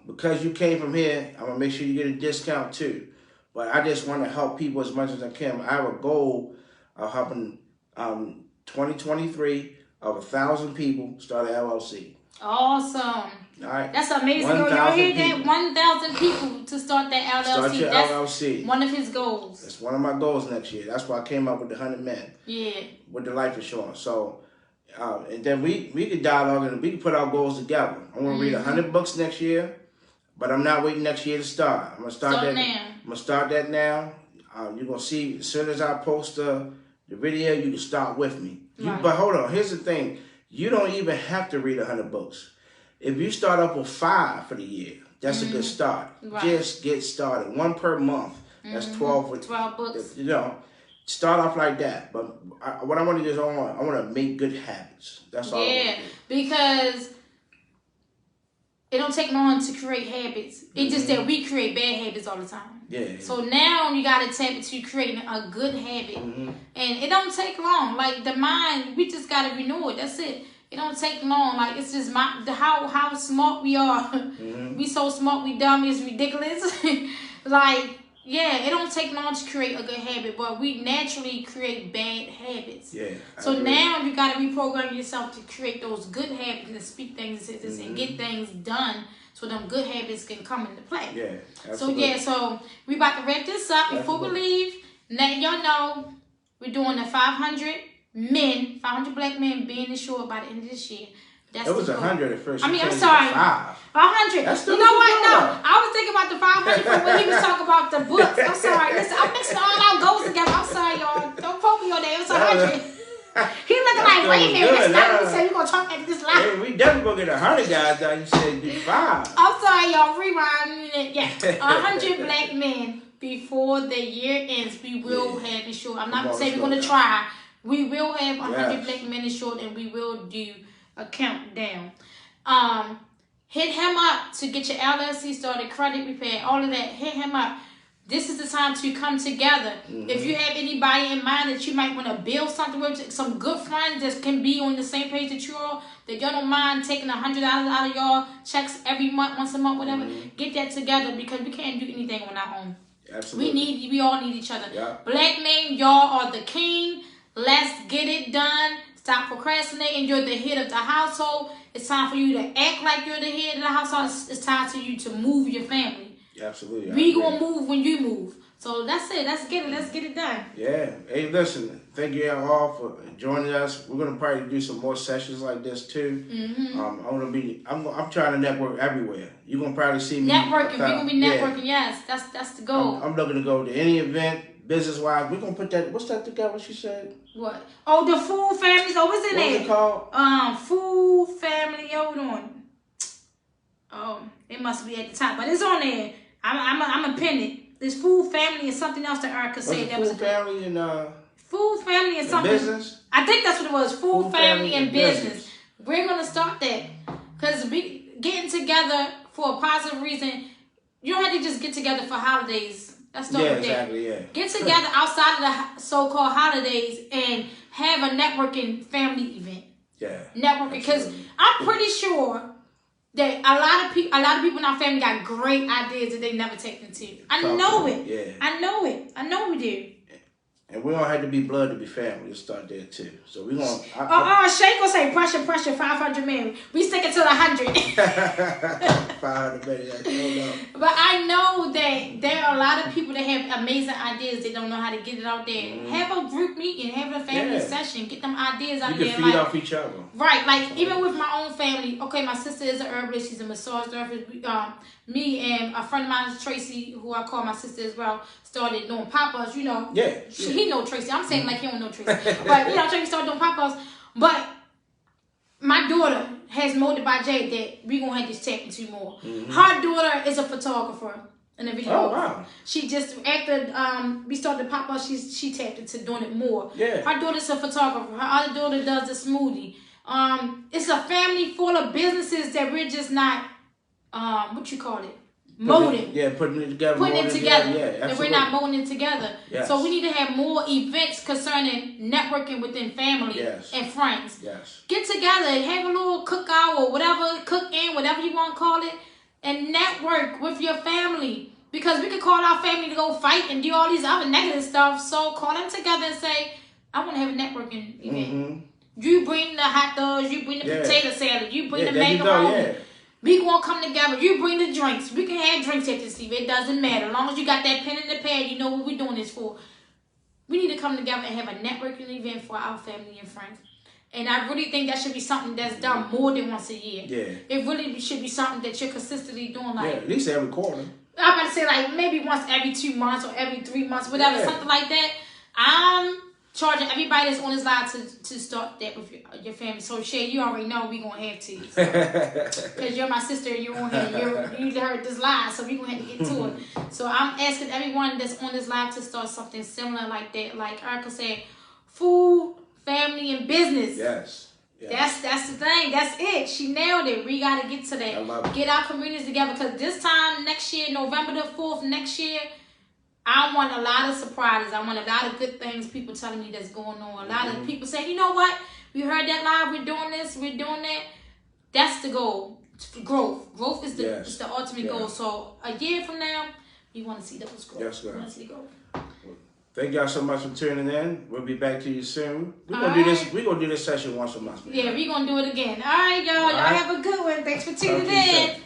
Because you came from here, I'm gonna make sure you get a discount too. But I just want to help people as much as I can. I have a goal of helping 2023 of 1,000 people start an LLC. Awesome. All right. That's amazing. You hear that? 1,000 people to start that LLC. Start your LLC. One of his goals. That's one of my goals next year. That's why I came up with the 100 Men. Yeah. With the life insurance. So, and then we could dialogue and we can put our goals together. I'm gonna read 100 books next year, but I'm not waiting next year to start. I'm gonna start that now. I'm gonna start that now. You're gonna see as soon as I post the video, you can start with me. Right. But hold on, here's the thing: you don't even have to read 100 books. If you start up with 5 for the year, that's a good start. Right. Just get started. 1 per month. That's 12 with 12 books. You know. Start off like that, but what I want to do is I want to make good habits. That's all. Yeah, because it don't take long to create habits. It's just that we create bad habits all the time. Yeah. So now you got to tap into creating a good habit, and it don't take long. Like the mind, we just got to renew it. That's it. It don't take long. Like it's just how smart we are. We so smart, we dumb. It's ridiculous. Like. Yeah, it don't take long to create a good habit, but we naturally create bad habits. Yeah. So now you got to reprogram yourself to create those good habits and speak things and get things done so them good habits can come into play. Yeah, So absolutely. so we about to wrap this up. Before we leave, letting y'all know we're doing the 500 black men being insured by the end of this year. That's it was 100 at first. I mean, I'm sorry. 500. That's you know what? No, I was thinking about the 500 from when he was talking about the books. I'm sorry. Listen, I'm mixing all our goals together. I'm sorry, y'all. Don't quote me on that. It was 100. He looking like, wait a minute. That's not what we said. We're going to talk after this live. Hey, we definitely going to get 100 guys down. You said do 5. I'm sorry, y'all. Rewind. Yeah. 100 black men before the year ends. We will have insured. I'm not saying we're going to try. We will have 100 black men insured, and we will do a countdown. Hit him up to get your LLC started, credit repair, all of that. Hit him up. This is the time to come together. If you have anybody in mind that you might want to build something with, some good friends that can be on the same page that you are, that y'all don't mind taking $100 out of y'all checks every month, once a month, whatever. Get that together because we can't do anything on our own. Absolutely. We all need each other. Yeah. Black men, y'all are the king. Let's get it done. Stop procrastinating. You're the head of the household. It's time for you to act like you're the head of the household. It's time for you to move your family. Absolutely. We gonna move when you move. So that's it. Let's get it. Let's get it done. Yeah. Hey, listen. Thank you all for joining us. We're gonna probably do some more sessions like this too. I'm trying to network everywhere. You're gonna probably see me networking. We're gonna be networking. Yeah. Yes, that's the goal. I'm looking to go to any event, business wise. We're gonna put that. What's that together? She said. What? Oh, the food families. Oh, what's in there? What's it called? Food family. Hold on. Oh, it must be at the top, but it's on there. I'm a pin it. This food family is something else that Erica said. That was food family and food family and something. Business. I think that's what it was. Food family and business. We're gonna start that because we getting together for a positive reason. You don't have to just get together for holidays. Let's start with that. Exactly. Yeah. Get together outside of the so-called holidays and have a networking family event. Yeah. Networking because I'm pretty sure that a lot of people in our family got great ideas that they never take into. I know it. Yeah. I know it. I know we do. And we don't have to be blood to be family. Let's start there too. So we're going to... Shay gonna say pressure, 500 men. We sticking to the 100. 500 men. But I know that there are a lot of people that have amazing ideas. They don't know how to get it out there. Have a group meeting. Have a family session. Get them ideas out there. You can feed off each other. Right. Like, even with my own family. Okay, my sister is an herbalist. She's a massage therapist. Me and a friend of mine, Tracy, who I call my sister as well, started doing pop-ups, you know. Yeah. He know Tracy. I'm saying like he don't know Tracy. But, Tracy started doing pop-ups. But my daughter has molded by Jay that we going to have this tap into more. Her daughter is a photographer. in the video. Oh wow! She just after we started to pop up, she tapped into doing it more. Yeah. Her daughter's a photographer. Her other daughter does the smoothie. It's a family full of businesses that we're just not what you call it, molding. Putting it together. Putting it together. Yeah, and we're not molding it together. Yes. So we need to have more events concerning networking within family and friends. Yes. Get together, have a little cookout or whatever, cook in, whatever you want to call it, and network with your family. Because we could call our family to go fight and do all these other negative stuff. So call them together and say, I want to have a networking event. Mm-hmm. You bring the hot dogs, you bring the potato salad, you bring the macaroni. We gonna come together. You bring the drinks. We can have drinks at this event. It doesn't matter. As long as you got that pen and the pad, you know what we're doing this for. We need to come together and have a networking event for our family and friends. And I really think that should be something that's done more than once a year. Yeah. It really should be something that you're consistently doing. Like, at least every quarter. I'm about to say like maybe once every 2 months or every 3 months, whatever, something like that. I'm charging everybody that's on this live to start that with your family. So Shay, you already know we gonna have to, because you're my sister and you're on here. You heard this live, so we gonna have to get to it. So I'm asking everyone that's on this live to start something similar like that. Like Erica said, food, family, and business. Yes. That's the thing. That's it. She nailed it. We gotta get to that. I love it. Get our communities together, because this time next year, November the 4th next year, I want a lot of surprises. I want a lot of good things, people telling me that's going on. A lot of people saying, you know what? We heard that live. We're doing this. We're doing that. That's the goal. Growth. Growth is the ultimate goal. So a year from now, we want to see those growth. Yes, ma'am. We want to see growth. Thank y'all so much for tuning in. We'll be back to you soon. We're gonna do this. We're gonna do this session once a month. Yeah, we're gonna do it again. All right, y'all. Y'all have a good one. Thanks for tuning in.